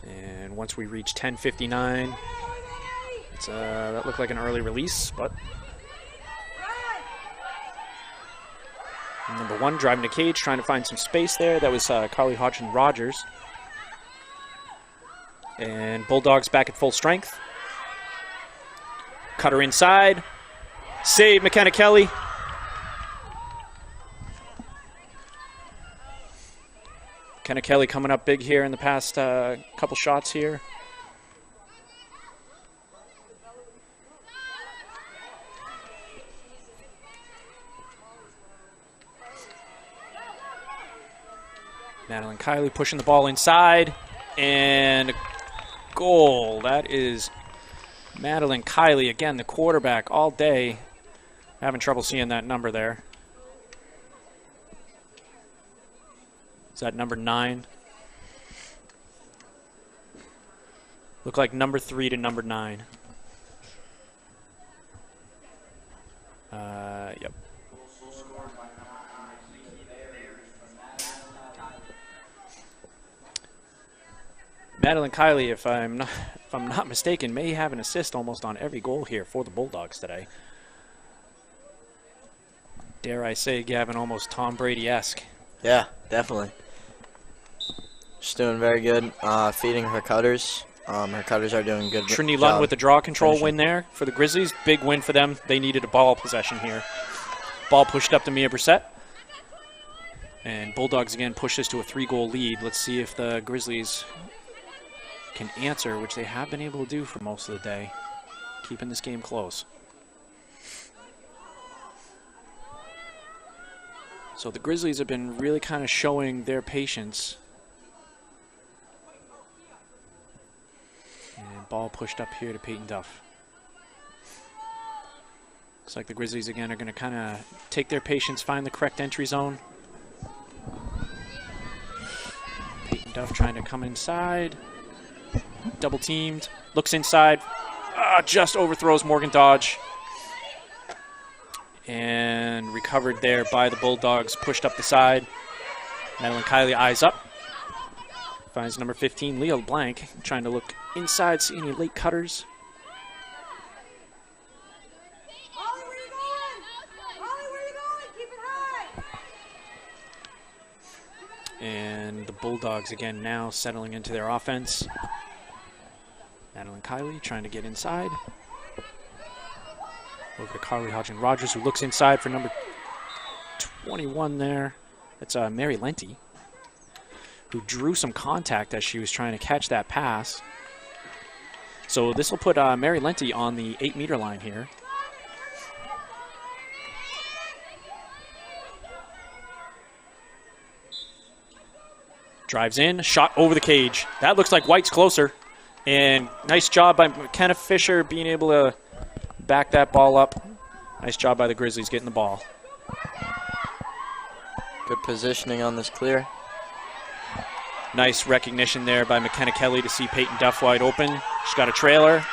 And once we reach 10:59, that looked like an early release, but number one driving the cage, trying to find some space there. That was Carly Hodgson-Rogers. And Bulldogs back at full strength. Cutter inside. Save McKenna Kelly. McKenna Kelly coming up big here in the past couple shots here. Madeline Kiley pushing the ball inside, and goal. That is Madeline Kiley, again, the quarterback all day. Having trouble seeing that number there. Is that number 9? Look like number 3 to number 9. Yep. Madeline Kiley, if I'm not mistaken, may have an assist almost on every goal here for the Bulldogs today. Dare I say, Gavin, almost Tom Brady-esque. Yeah, definitely. She's doing very good, feeding her cutters. Her cutters are doing good. Trinity Lund with the draw control win there for the Grizzlies. Big win for them. They needed a ball possession here. Ball pushed up to Mia Brissett. And Bulldogs again push this to a 3-goal lead. Let's see if the Grizzlies can answer, which they have been able to do for most of the day, keeping this game close. So the Grizzlies have been really kind of showing their patience. And ball pushed up here to Peyton Duff. Looks like the Grizzlies again are going to kind of take their patience, find the correct entry zone. Peyton Duff trying to come inside. Double teamed, looks inside, just overthrows Morgan Dodge. And recovered there by the Bulldogs, pushed up the side. Madeline Kiley eyes up. Finds number 15, Leo Blank, trying to look inside, see any late cutters. Ollie, where you going? Ollie, where you going? Keep it high. And the Bulldogs again now settling into their offense. Madeline Kiley trying to get inside. Over to Carly Hodgson-Rogers, who looks inside for number 21 there. That's Mary Lenti, who drew some contact as she was trying to catch that pass. So this will put Mary Lenti on the 8-meter line here. Drives in, shot over the cage. That looks like White's closer. And nice job by McKenna Fisher being able to back that ball up. Nice job by the Grizzlies getting the ball. Good positioning on this clear. Nice recognition there by McKenna Kelly to see Peyton Duff wide open. She's got a trailer.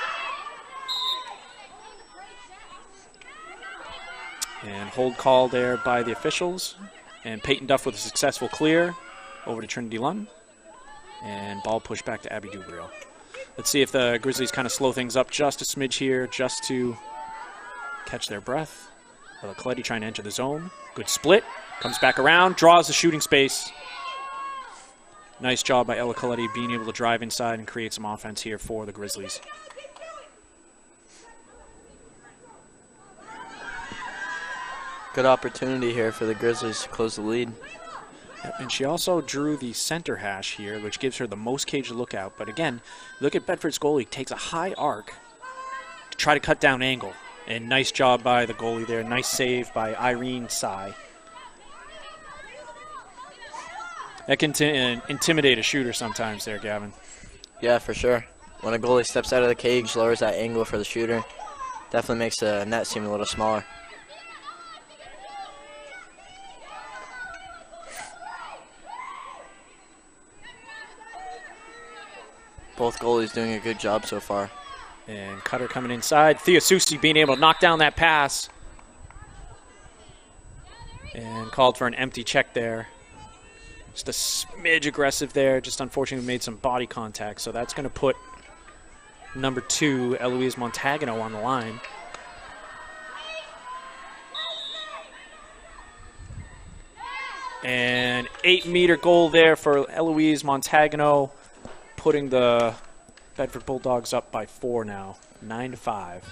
And hold call there by the officials. And Peyton Duff with a successful clear over to Trinity Lunn. And ball pushed back to Abby Dubriel. Let's see if the Grizzlies kind of slow things up just a smidge here, just to catch their breath. Ella Coletti trying to enter the zone. Good split. Comes back around, draws the shooting space. Nice job by Ella Coletti being able to drive inside and create some offense here for the Grizzlies. Good opportunity here for the Grizzlies to close the lead. Yep, and she also drew the center hash here, which gives her the most cage to look out. But again, look at Bedford's goalie. Takes a high arc to try to cut down angle. And nice job by the goalie there. Nice save by Irene Tsai. That can intimidate a shooter sometimes there, Gavin. Yeah, for sure. When a goalie steps out of the cage, lowers that angle for the shooter, definitely makes the net seem a little smaller. Both goalies doing a good job so far. And Cutter coming inside. Thea Susi being able to knock down that pass. And called for an empty check there. Just a smidge aggressive there. Just unfortunately made some body contact. So that's going to put number 2, Eloise Montagano, on the line. And 8-meter goal there for Eloise Montagano, putting the Bedford Bulldogs up by 4 now, 9-5.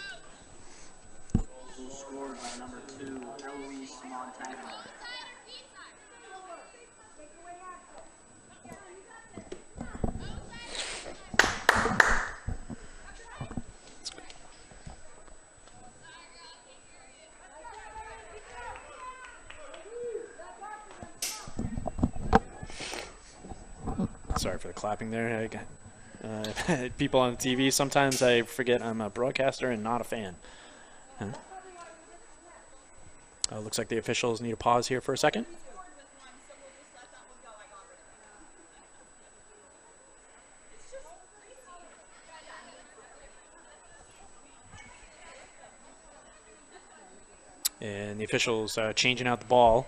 Scored by number 2, Eloise Montagno. Sorry for the clapping there. People on the TV, sometimes I forget I'm a broadcaster and not a fan. Huh? Looks like the officials need a pause here for a second. And the officials changing out the ball.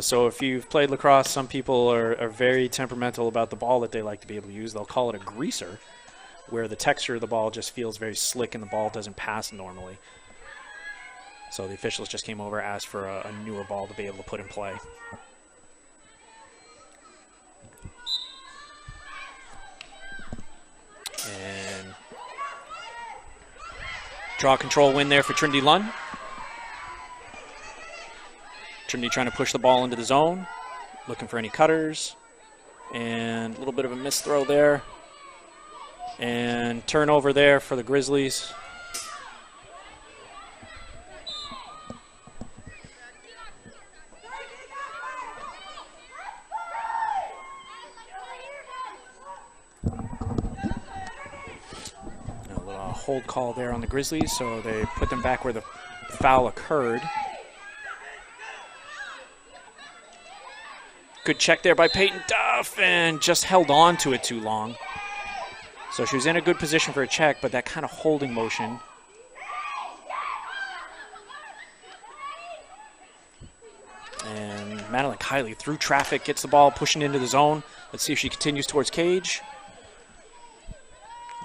So if you've played lacrosse, some people are very temperamental about the ball that they like to be able to use. They'll call it a greaser, where the texture of the ball just feels very slick and the ball doesn't pass normally. So the officials just came over, asked for a newer ball to be able to put in play. And draw control win there for Trinity Lunn. Trinity trying to push the ball into the zone, looking for any cutters, and a little bit of a missed throw there. And turnover there for the Grizzlies. A little hold call there on the Grizzlies, so they put them back where the foul occurred. Good check there by Peyton Duff, and just held on to it too long. So she was in a good position for a check, but that kind of holding motion. And Madeline Kiley through traffic, gets the ball, pushing into the zone. Let's see if she continues towards cage.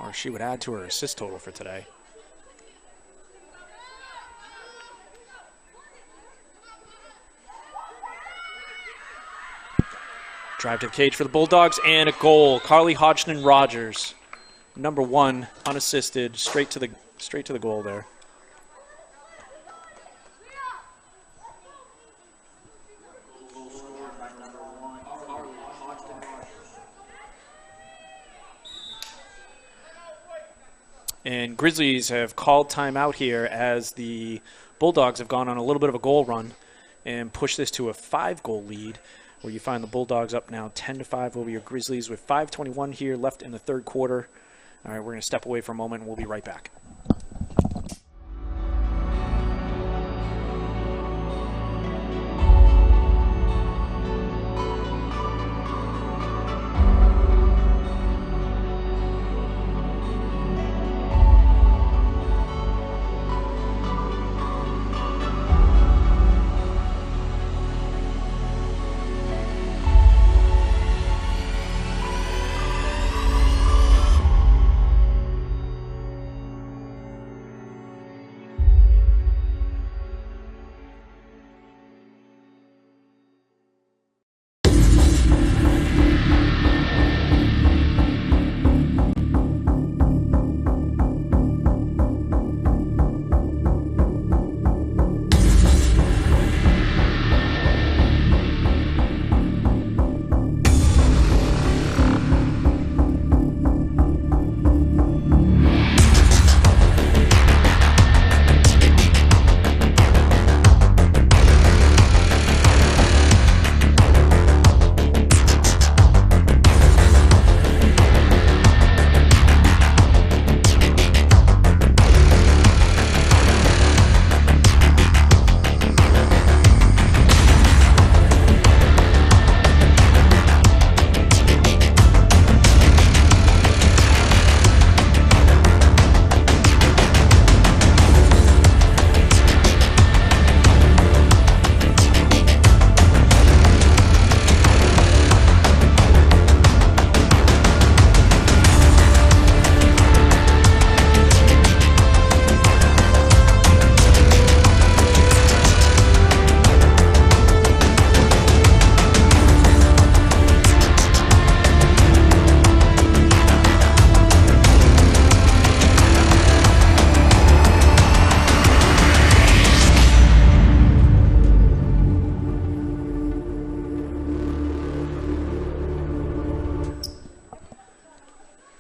Or she would add to her assist total for today. Drive to the cage for the Bulldogs, and a goal. Carly Hodgson-Rogers, number 1, unassisted, straight to the goal there. And Grizzlies have called timeout here as the Bulldogs have gone on a little bit of a goal run and pushed this to a 5-goal lead, where you find the Bulldogs up now 10-5 over your Grizzlies with 5:21 here left in the third quarter. All right, we're going to step away for a moment, and we'll be right back.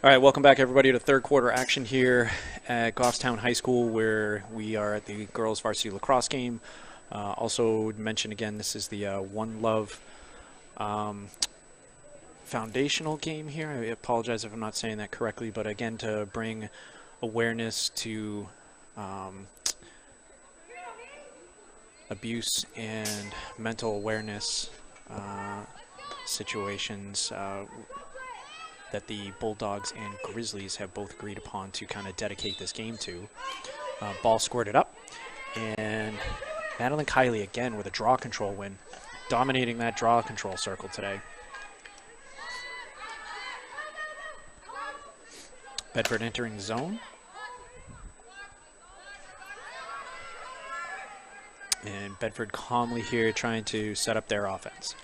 All right, welcome back, everybody, to third quarter action here at Goffstown High School, where we are at the girls varsity lacrosse game. Also mention again, this is the One Love foundational game here. I apologize if I'm not saying that correctly, but again, to bring awareness to abuse and mental awareness situations that the Bulldogs and Grizzlies have both agreed upon to kind of dedicate this game to. Ball squirted up, and Madeline Kiley again with a draw control win, dominating that draw control circle today. Bedford entering the zone. And Bedford calmly here trying to set up their offense.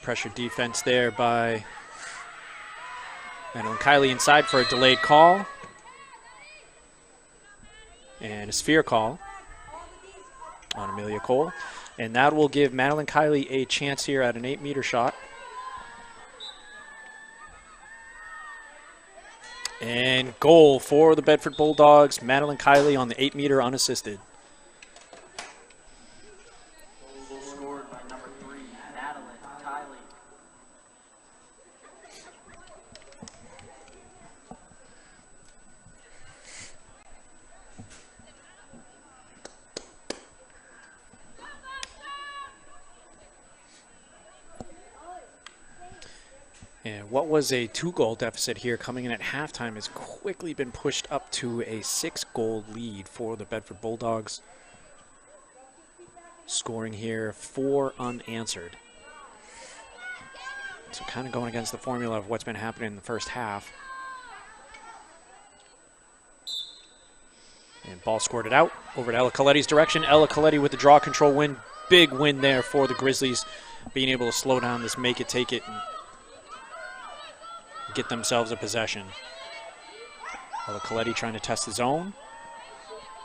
Pressure defense there by Madeline Kiley inside for a delayed call. And a sphere call on Amelia Cole. And that will give Madeline Kiley a chance here at an 8-meter shot. And goal for the Bedford Bulldogs. Madeline Kiley on the 8-meter unassisted. Goal scored by number 3, Madeline Kiley. And what was a 2-goal deficit here coming in at halftime has quickly been pushed up to a 6-goal lead for the Bedford Bulldogs. Scoring here 4 unanswered. So kind of going against the formula of what's been happening in the first half. And ball squirted out over to Ella Coletti's direction. Ella Coletti with the draw control win. Big win there for the Grizzlies, being able to slow down this make it, take it, and get themselves a possession. Ella Coletti trying to test the zone.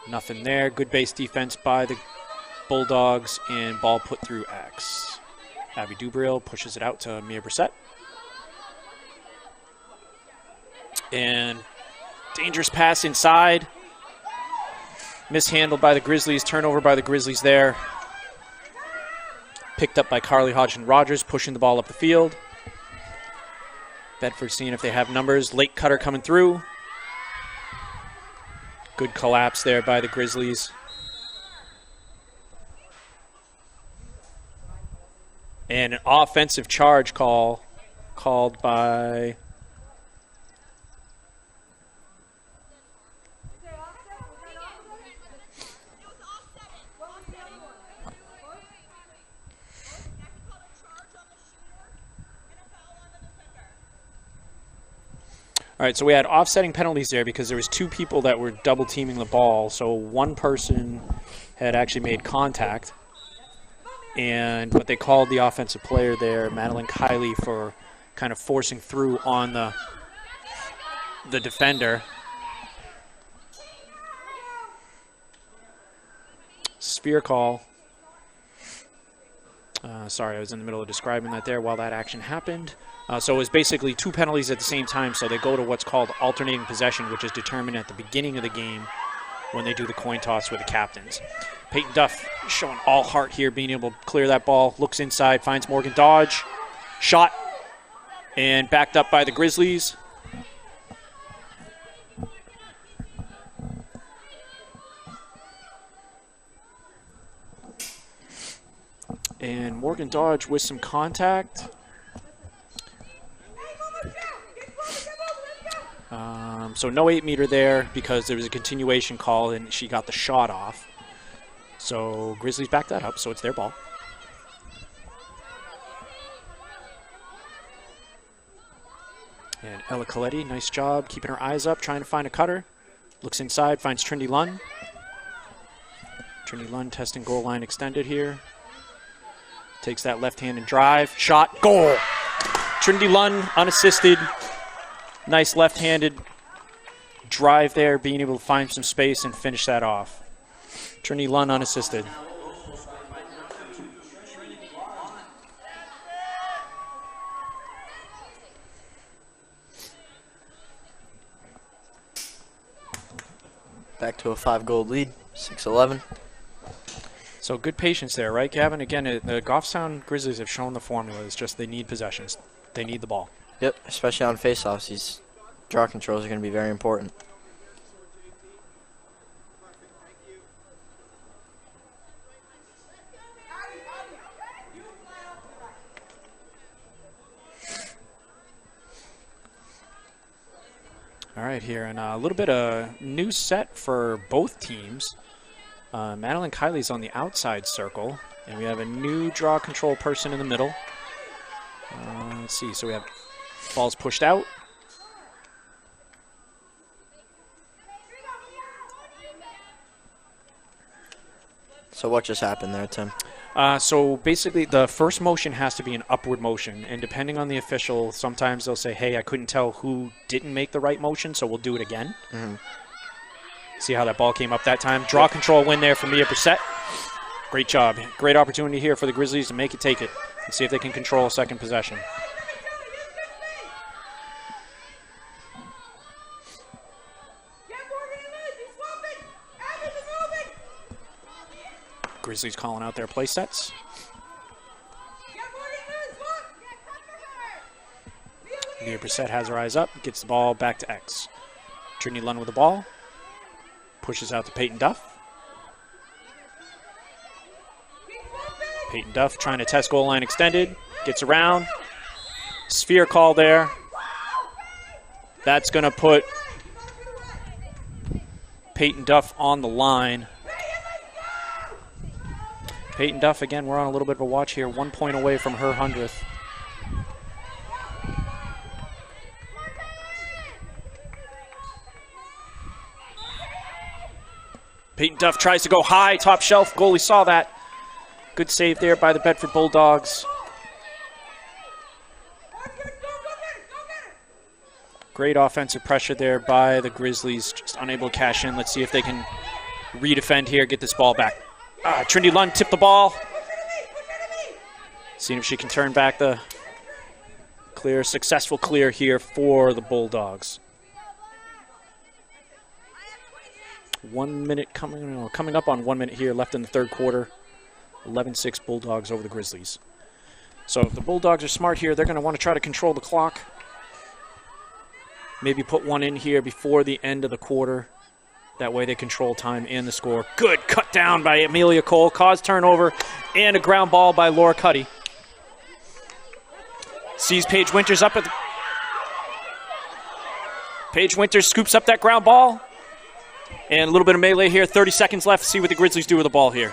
Nothing there. Good base defense by the Bulldogs, and ball put through X. Abby Dubril pushes it out to Mia Brissett. And dangerous pass inside. Mishandled by the Grizzlies. Turnover by the Grizzlies there. Picked up by Carly Hodgson-Rogers, pushing the ball up the field. Bedford seeing if they have numbers. Late cutter coming through. Good collapse there by the Grizzlies. And an offensive charge called by All right, so we had offsetting penalties there because there was 2 people that were double teaming the ball. So one person had actually made contact. And but they called the offensive player there, Madeline Kiley, for kind of forcing through on the defender. Sphere call. Sorry, I was in the middle of describing that there while that action happened. So it was basically 2 penalties at the same time, so they go to what's called alternating possession, which is determined at the beginning of the game when they do the coin toss with the captains. Peyton Duff showing all heart here, being able to clear that ball, looks inside, finds Morgan Dodge, shot, and backed up by the Grizzlies. And Morgan Dodge with some contact. So no 8-meter there because there was a continuation call and she got the shot off. So Grizzlies back that up, so it's their ball. And Ella Coletti, nice job keeping her eyes up, trying to find a cutter. Looks inside, finds Trinity Lunn. Trinity Lunn testing goal line extended here. Takes that left-handed drive, shot, goal. Trinity Lunn unassisted. Nice left-handed drive there, being able to find some space and finish that off. Trinity Lunn unassisted. Back to a 5-goal lead, 6-11. So good patience there, right, Gavin? Again, the Goffstown Grizzlies have shown the formula. It's just they need possessions. They need the ball. Yep, especially on faceoffs. These draw controls are going to be very important. All right, here, and a little bit of new set for both teams. Madeline Kiley's on the outside circle, and we have a new draw control person in the middle. Let's see, so we have balls pushed out. So what just happened there, Tim? So basically, the first motion has to be an upward motion, and depending on the official, sometimes they'll say, hey, I couldn't tell who didn't make the right motion, so we'll do it again. Mm-hmm. See how that ball came up that time. Draw control win there for Mia Brissett. Great job. Great opportunity here for the Grizzlies to make it, take it, and see if they can control second possession. Grizzlies calling out their play sets. Mia Brissett has her eyes up, gets the ball back to X. Trinity Lunn with the ball. Pushes out to Peyton Duff. Peyton Duff trying to test goal line extended. Gets around. Sphere call there. That's going to put Peyton Duff on the line. Peyton Duff, again, we're on a little bit of a watch here. 1 point away from her 100th. Peyton Duff tries to go high, top shelf. Goalie saw that. Good save there by the Bedford Bulldogs. Great offensive pressure there by the Grizzlies. Just unable to cash in. Let's see if they can redefend here, get this ball back. Trinity Lund tipped the ball. Seeing if she can turn back the clear, successful clear here for the Bulldogs. 1 minute coming up on 1 minute here left in the third quarter. 11-6 Bulldogs over the Grizzlies. So if the Bulldogs are smart here, they're going to want to try to control the clock. Maybe put one in here before the end of the quarter. That way they control time and the score. Good cut down by Amelia Cole. Caused turnover and a ground ball by Laura Cuddy. Sees Paige Winters up at the... Paige Winters scoops up that ground ball. And a little bit of melee here. 30 seconds left. See what the Grizzlies do with the ball here.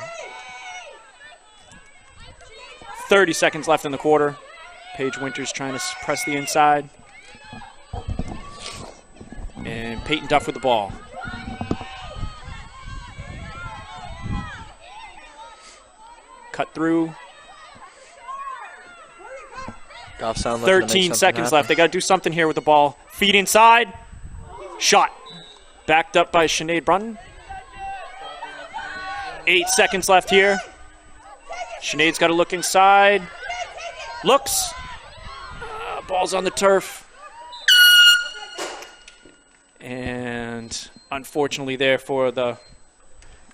30 seconds left in the quarter. Paige Winters trying to press the inside. And Peyton Duff with the ball. Cut through. 13 seconds left. They got to do something here with the ball. Feet inside. Shot. Backed up by Sinead Brunton. 8 seconds left here. Sinead's got to look inside. Looks. Ball's on the turf. And unfortunately there for the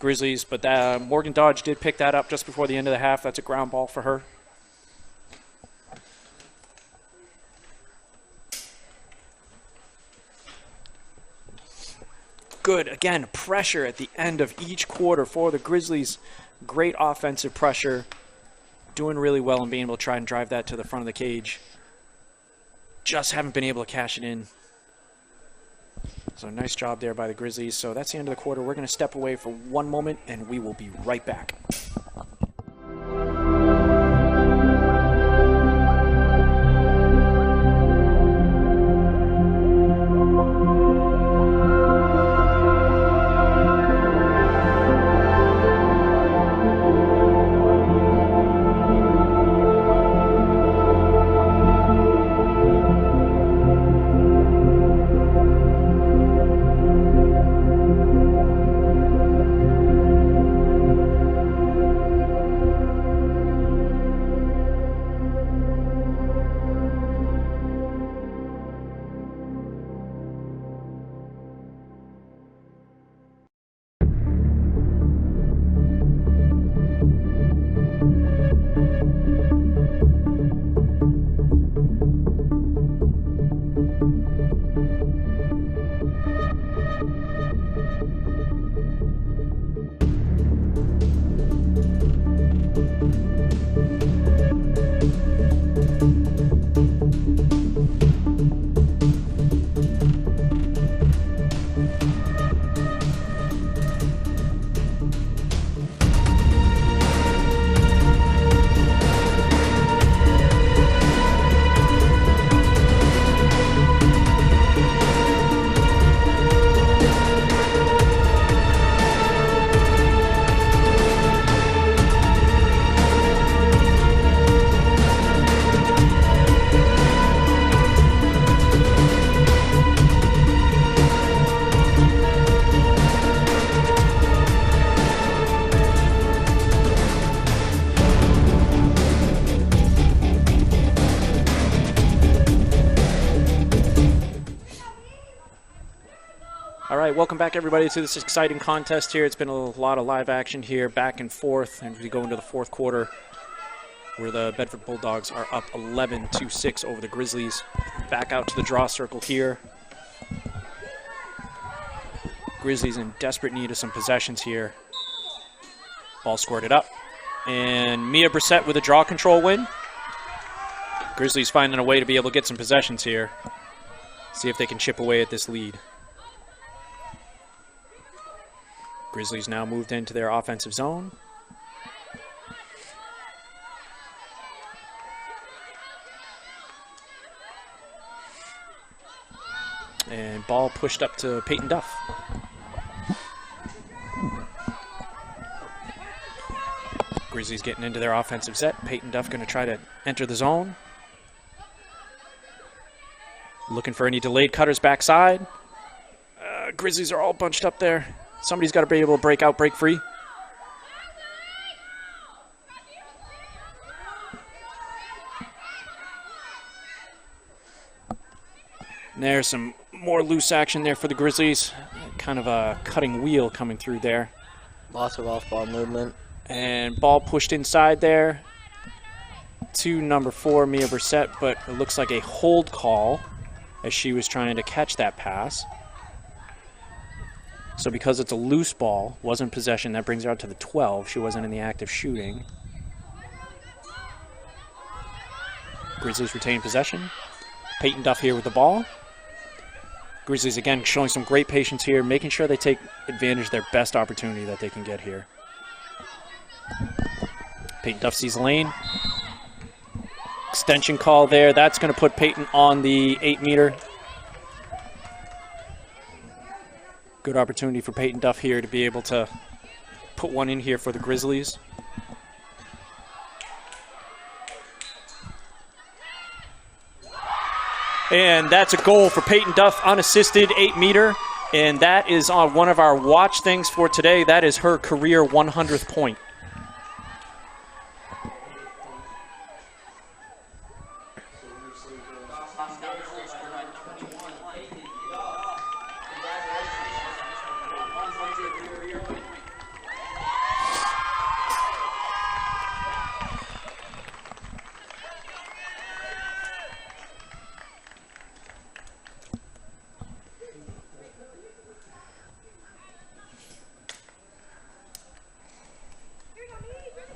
Grizzlies, but Morgan Dodge did pick that up just before the end of the half. That's a ground ball for her. Good, again, pressure at the end of each quarter for the Grizzlies. Great offensive pressure. Doing really well and being able to try and drive that to the front of the cage. Just haven't been able to cash it in. So nice job there by the Grizzlies. So that's the end of the quarter. We're going to step away for one moment, and we will be right back. All right, welcome back, everybody, to this exciting contest here. It's been a lot of live action here, back and forth, and we go into the fourth quarter where the Bedford Bulldogs are up 11-6 over the Grizzlies. Back out to the draw circle here. Grizzlies in desperate need of some possessions here. Ball squirted up. And Mia Brissett with a draw control win. Grizzlies finding a way to be able to get some possessions here. See if they can chip away at this lead. Grizzlies now moved into their offensive zone. And ball pushed up to Peyton Duff. Grizzlies getting into their offensive set. Peyton Duff going to try to enter the zone. Looking for any delayed cutters backside. Grizzlies are all bunched up there. Somebody's got to be able to break out, break free. And there's some more loose action there for the Grizzlies. Kind of a cutting wheel coming through there. Lots of off-ball movement. And ball pushed inside there to number 4, Mia Brissett, but it looks like a hold call as she was trying to catch that pass. So because it's a loose ball, wasn't possession, that brings her out to the 12. She wasn't in the act of shooting. Grizzlies retain possession. Peyton Duff here with the ball. Grizzlies again showing some great patience here, making sure they take advantage of their best opportunity that they can get here. Peyton Duff sees the lane. Extension call there. That's going to put Peyton on the 8-meter. Good opportunity for Peyton Duff here to be able to put one in here for the Grizzlies. And that's a goal for Peyton Duff, unassisted 8-meter. And that is on one of our watch things for today. That is her career 100th point.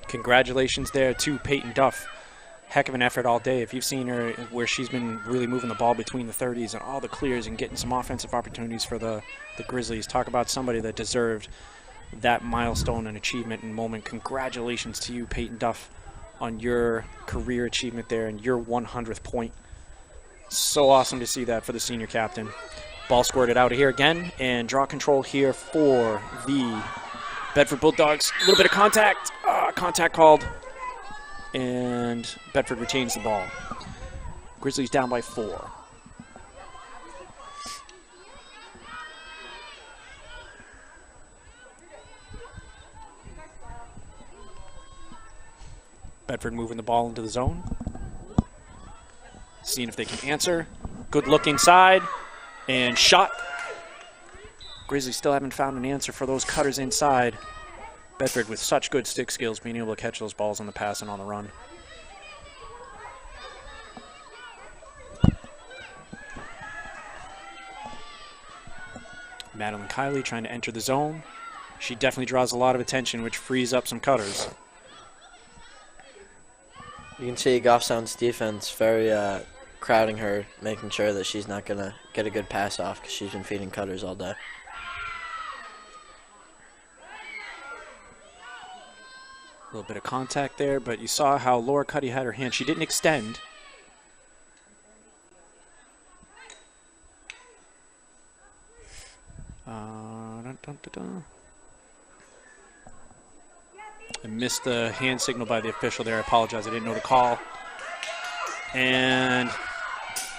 Congratulations there to Peyton Duff. Heck of an effort all day. If you've seen her where she's been really moving the ball between the 30s and all the clears and getting some offensive opportunities for the Grizzlies, talk about somebody that deserved that milestone and achievement and moment. Congratulations to you, Peyton Duff, on your career achievement there and your 100th point. So awesome to see that for the senior captain. Ball squirted out of here again, and draw control here for the Bedford Bulldogs. A little bit of contact. Contact called. And Bedford retains the ball. Grizzlies down by 4. Bedford moving the ball into the zone. Seeing if they can answer. Good look inside. And shot. Grizzlies still haven't found an answer for those cutters inside. Bedford with such good stick skills, being able to catch those balls on the pass and on the run. Madeline Kiley trying to enter the zone. She definitely draws a lot of attention, which frees up some cutters. You can see Goffstown's defense very crowding her, making sure that she's not going to get a good pass off because she's been feeding cutters all day. A little bit of contact there, but you saw how Laura Cuddy had her hand. She didn't extend. I missed the hand signal by the official there. I apologize. I didn't know the call. And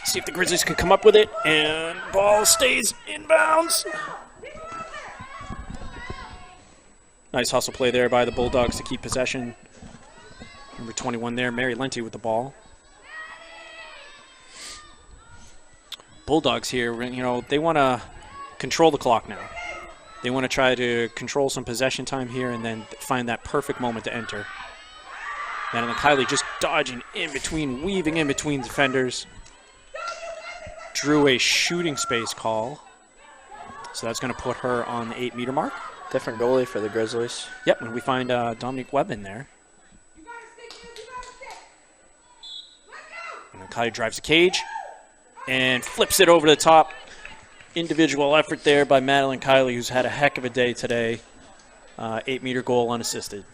see if the Grizzlies can come up with it. And ball stays in bounds. Nice hustle play there by the Bulldogs to keep possession. Number 21 there, Mary Lenti with the ball. Bulldogs here, you know, they want to control the clock now. They want to try to control some possession time here and then find that perfect moment to enter. Madeline Kiley just dodging in between, weaving in between defenders. Drew a shooting space call. So that's going to put her on the 8-meter mark. Different goalie for the Grizzlies. Yep, and we find Dominique Webb in there. And Kiley drives the cage and flips it over the top. Individual effort there by Madeline Kiley, who's had a heck of a day today. 8-meter goal unassisted.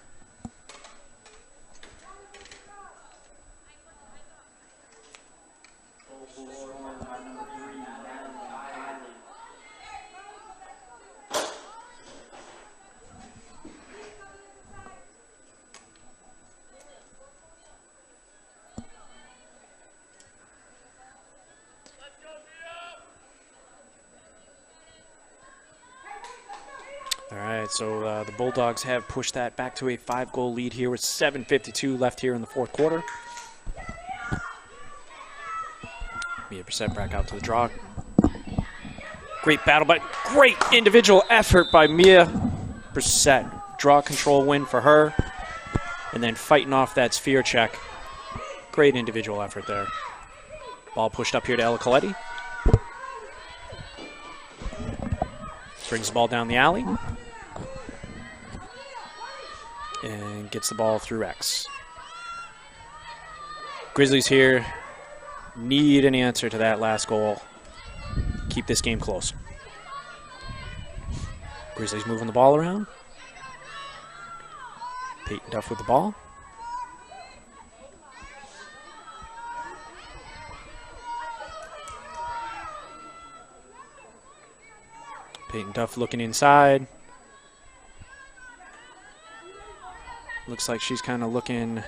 right, so the Bulldogs have pushed that back to a 5-goal lead here with 7:52 left here in the fourth quarter. Mia Brissett back out to the draw. Great battle, but great individual effort by Mia Brissett. Draw control win for her. And then fighting off that sphere check. Great individual effort there. Ball pushed up here to Ella Coletti. Brings the ball down the alley. And gets the ball through X. Grizzlies here need an answer to that last goal. Keep this game close. Grizzlies moving the ball around. Peyton Duff with the ball. Peyton Duff looking inside. Looks like she's kind of looking.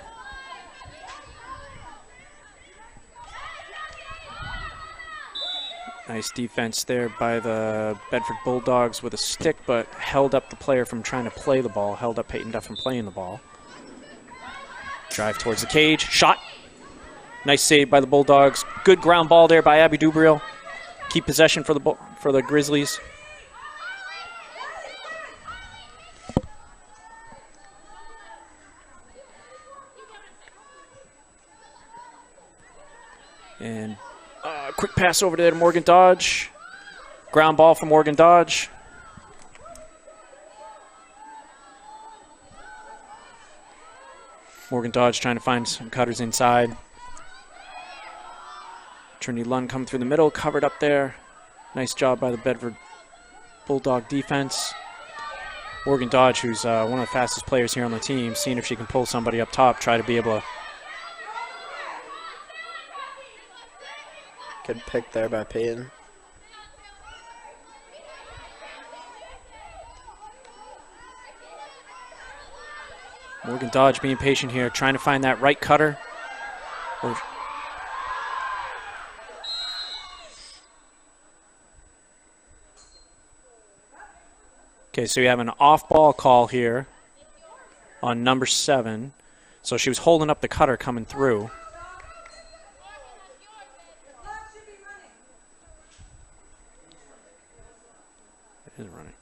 Nice defense there by the Bedford Bulldogs with a stick, but held up the player from trying to play the ball, held up Peyton Duff from playing the ball. Drive towards the cage, shot. Nice save by the Bulldogs. Good ground ball there by Abby Dubriel. Keep possession for the Grizzlies. And quick pass over there to Morgan Dodge. Ground ball from Morgan Dodge. Morgan Dodge trying to find some cutters inside. Trinity Lund coming through the middle, covered up there. Nice job by the Bedford Bulldog defense. Morgan Dodge, who's one of the fastest players here on the team, seeing if she can pull somebody up top, try to be able to. Good pick there by Peyton. Morgan Dodge being patient here, trying to find that right cutter. Okay, so you have an off-ball call here on number 7. So she was holding up the cutter coming through. It is running.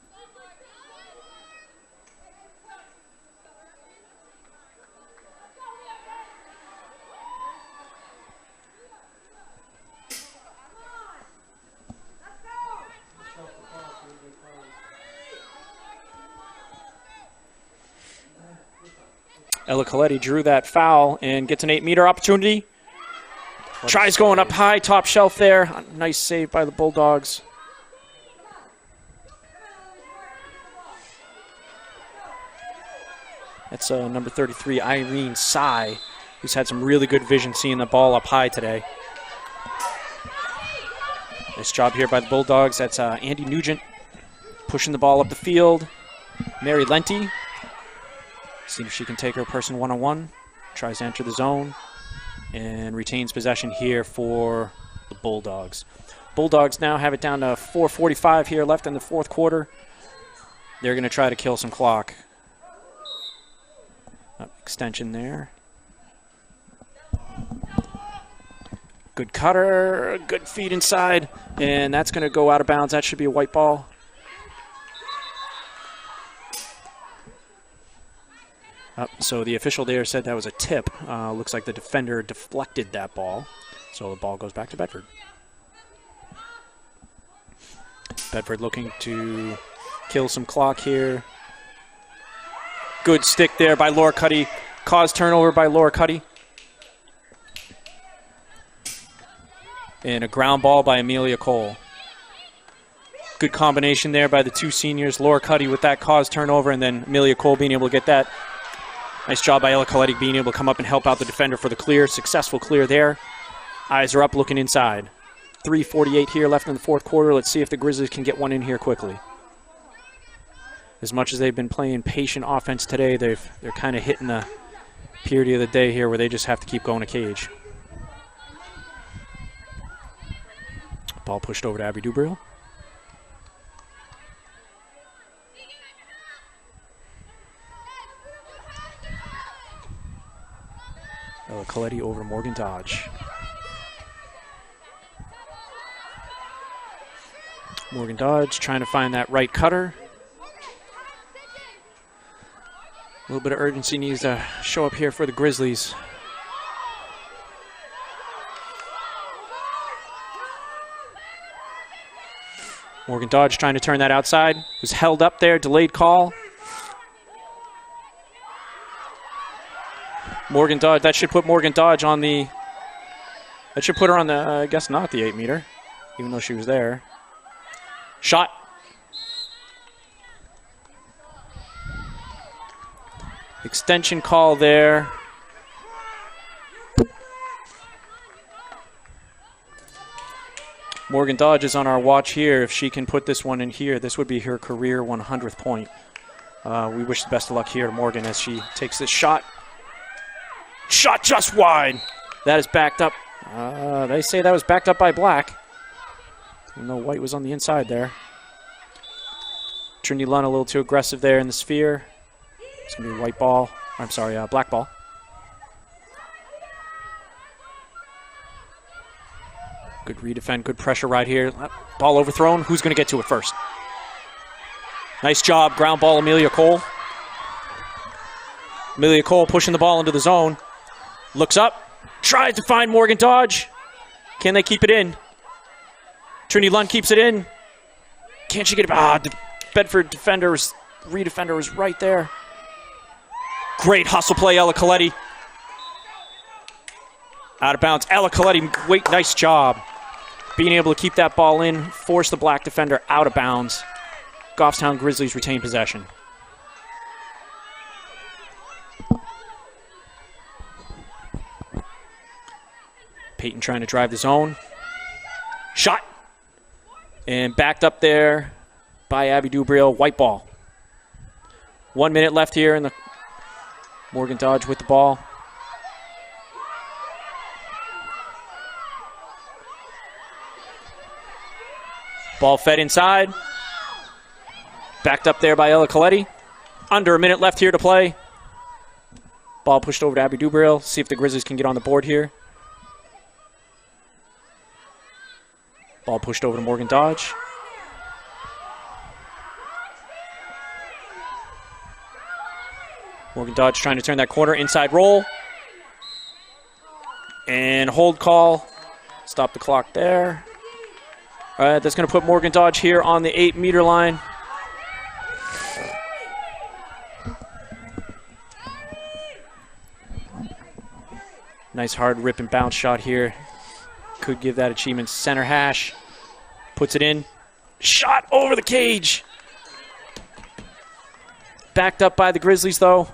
Ella Coletti drew that foul and gets an 8-meter opportunity. Tries going up high, top shelf there. Nice save by the Bulldogs. That's number 33, Irene Tsai, who's had some really good vision seeing the ball up high today. Nice job here by the Bulldogs. That's Andy Nugent pushing the ball up the field. Mary Lenti. See if she can take her person one-on-one. Tries to enter the zone and retains possession here for the Bulldogs. Bulldogs now have it down to 4:45 here left in the fourth quarter. They're going to try to kill some clock. Extension there. Good cutter, good feed inside, and that's going to go out of bounds. That should be a white ball. So the official there said that was a tip. Looks like the defender deflected that ball. So the ball goes back to Bedford. Bedford looking to kill some clock here. Good stick there by Laura Cuddy. Caused turnover by Laura Cuddy. And a ground ball by Amelia Cole. Good combination there by the two seniors. Laura Cuddy with that caused turnover, and then Amelia Cole being able to get that. Nice job by Ella Coletti being able to come up and help out the defender for the clear. Successful clear there. Eyes are up looking inside. 3:48 here left in the fourth quarter. Let's see if the Grizzlies can get one in here quickly. As much as they've been playing patient offense today, they're kind of hitting the period of the day here where they just have to keep going to cage. Ball pushed over to Abby Dubriel. Coletti over to Morgan Dodge. Morgan Dodge trying to find that right cutter. A little bit of urgency needs to show up here for the Grizzlies. Morgan Dodge trying to turn that outside. Was held up there, delayed call. Morgan Dodge, that should put Morgan Dodge on the, that should put her on the, I guess not the 8 meter, even though she was there. Shot. Extension call there. Morgan Dodge is on our watch here. If she can put this one in here, this would be her career 100th point. We wish the best of luck here to Morgan as she takes this shot. Shot just wide. That is backed up. They say that was backed up by black. Even though white was on the inside there. Trinity Lunn a little too aggressive there in the sphere. It's going to be a white ball. I'm sorry, black ball. Good redefend, good pressure right here. Ball overthrown. Who's going to get to it first? Nice job. Ground ball, Amelia Cole. Amelia Cole pushing the ball into the zone. Looks up. Tries to find Morgan Dodge. Can they keep it in? Trinity Lund keeps it in. Can she get it? The Bedford redefender was right there. Great hustle play, Ella Coletti. Out of bounds. Ella Coletti, wait, nice job. Being able to keep that ball in, force the black defender out of bounds. Goffstown Grizzlies retain possession. Peyton trying to drive the zone. Shot. And backed up there by Abby Dubril. White ball. 1 minute left here in the Morgan Dodge with the ball. Ball fed inside. Backed up there by Ella Coletti. Under a minute left here to play. Ball pushed over to Abby Dubril. See if the Grizzlies can get on the board here. Ball pushed over to Morgan Dodge. Morgan Dodge trying to turn that corner. Inside roll. And hold call. Stop the clock there. All right, that's going to put Morgan Dodge here on the 8 meter line. Nice hard rip and bounce shot here. Could give that achievement. Center hash. Puts it in. Shot over the cage. Backed up by the Grizzlies, though.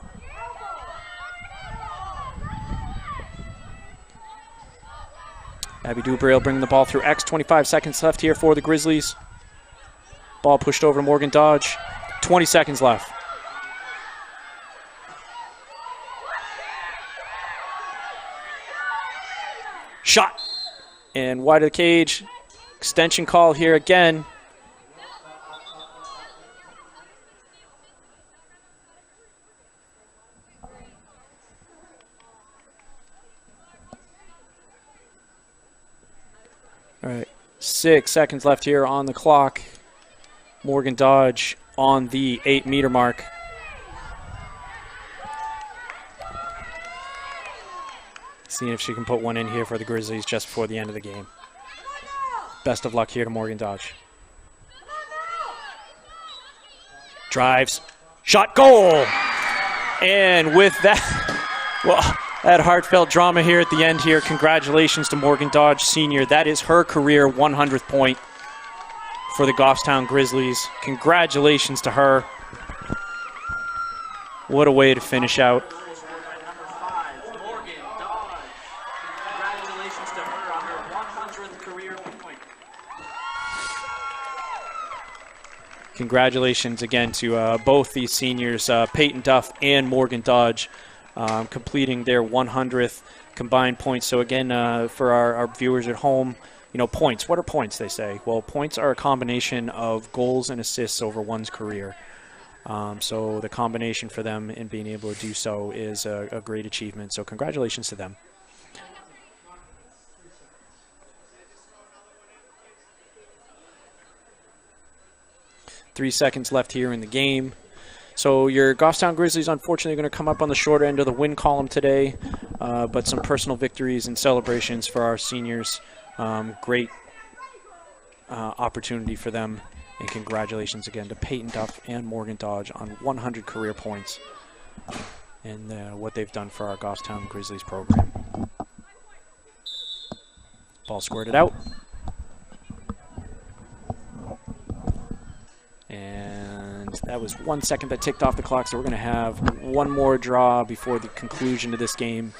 Abby Dubril bringing the ball through X. 25 seconds left here for the Grizzlies. Ball pushed over to Morgan Dodge. 20 seconds left. Shot. And wide of the cage. Extension call here again. All right, 6 seconds left here on the clock. Morgan Dodge on the 8 meter mark. Seeing if she can put one in here for the Grizzlies just before the end of the game. Best of luck here to Morgan Dodge. Drives. Shot. Goal! And with that, well, that heartfelt drama here at the end here. Congratulations to Morgan Dodge Sr. That is her career 100th point for the Goffstown Grizzlies. Congratulations to her. What a way to finish out. Congratulations again to both these seniors, Peyton Duff and Morgan Dodge, completing their 100th combined points. So again, for our viewers at home, you know, points. What are points, they say? Well, points are a combination of goals and assists over one's career. So the combination for them in being able to do so is a great achievement. So congratulations to them. Three seconds left here in the game. So your Goffstown Grizzlies, unfortunately, are going to come up on the shorter end of the win column today, but some personal victories and celebrations for our seniors. Great opportunity for them, and congratulations again to Peyton Duff and Morgan Dodge on 100 career points and what they've done for our Goffstown Grizzlies program. Ball squirted out. And that was 1 second that ticked off the clock, so we're going to have one more draw before the conclusion of this game.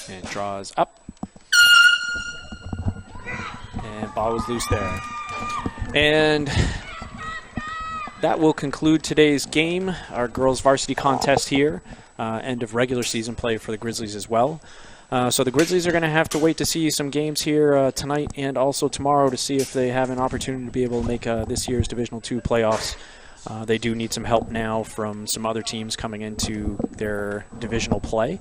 And draws up. And ball was loose there. And that will conclude today's game, our girls varsity contest here. End of regular season play for the Grizzlies as well. So the Grizzlies are going to have to wait to see some games here tonight and also tomorrow to see if they have an opportunity to be able to make this year's Divisional II playoffs. They do need some help now from some other teams coming into their divisional play.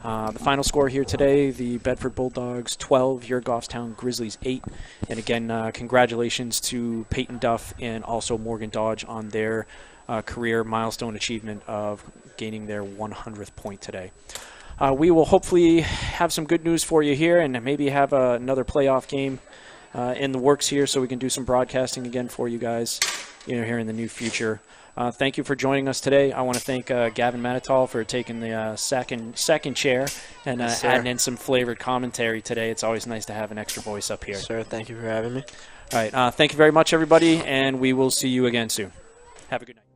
The final score here today, the Bedford Bulldogs 12, your Goffstown Grizzlies 8. And again, congratulations to Peyton Duff and also Morgan Dodge on their career milestone achievement of gaining their 100th point today. We will hopefully have some good news for you here and maybe have another playoff game in the works here so we can do some broadcasting again for you guys here in the near future. Thank you for joining us today. I want to thank Gavin Manitol for taking the second chair and adding in some flavored commentary today. It's always nice to have an extra voice up here. Sir, thank you for having me. All right. Thank you very much, everybody, and we will see you again soon. Have a good night.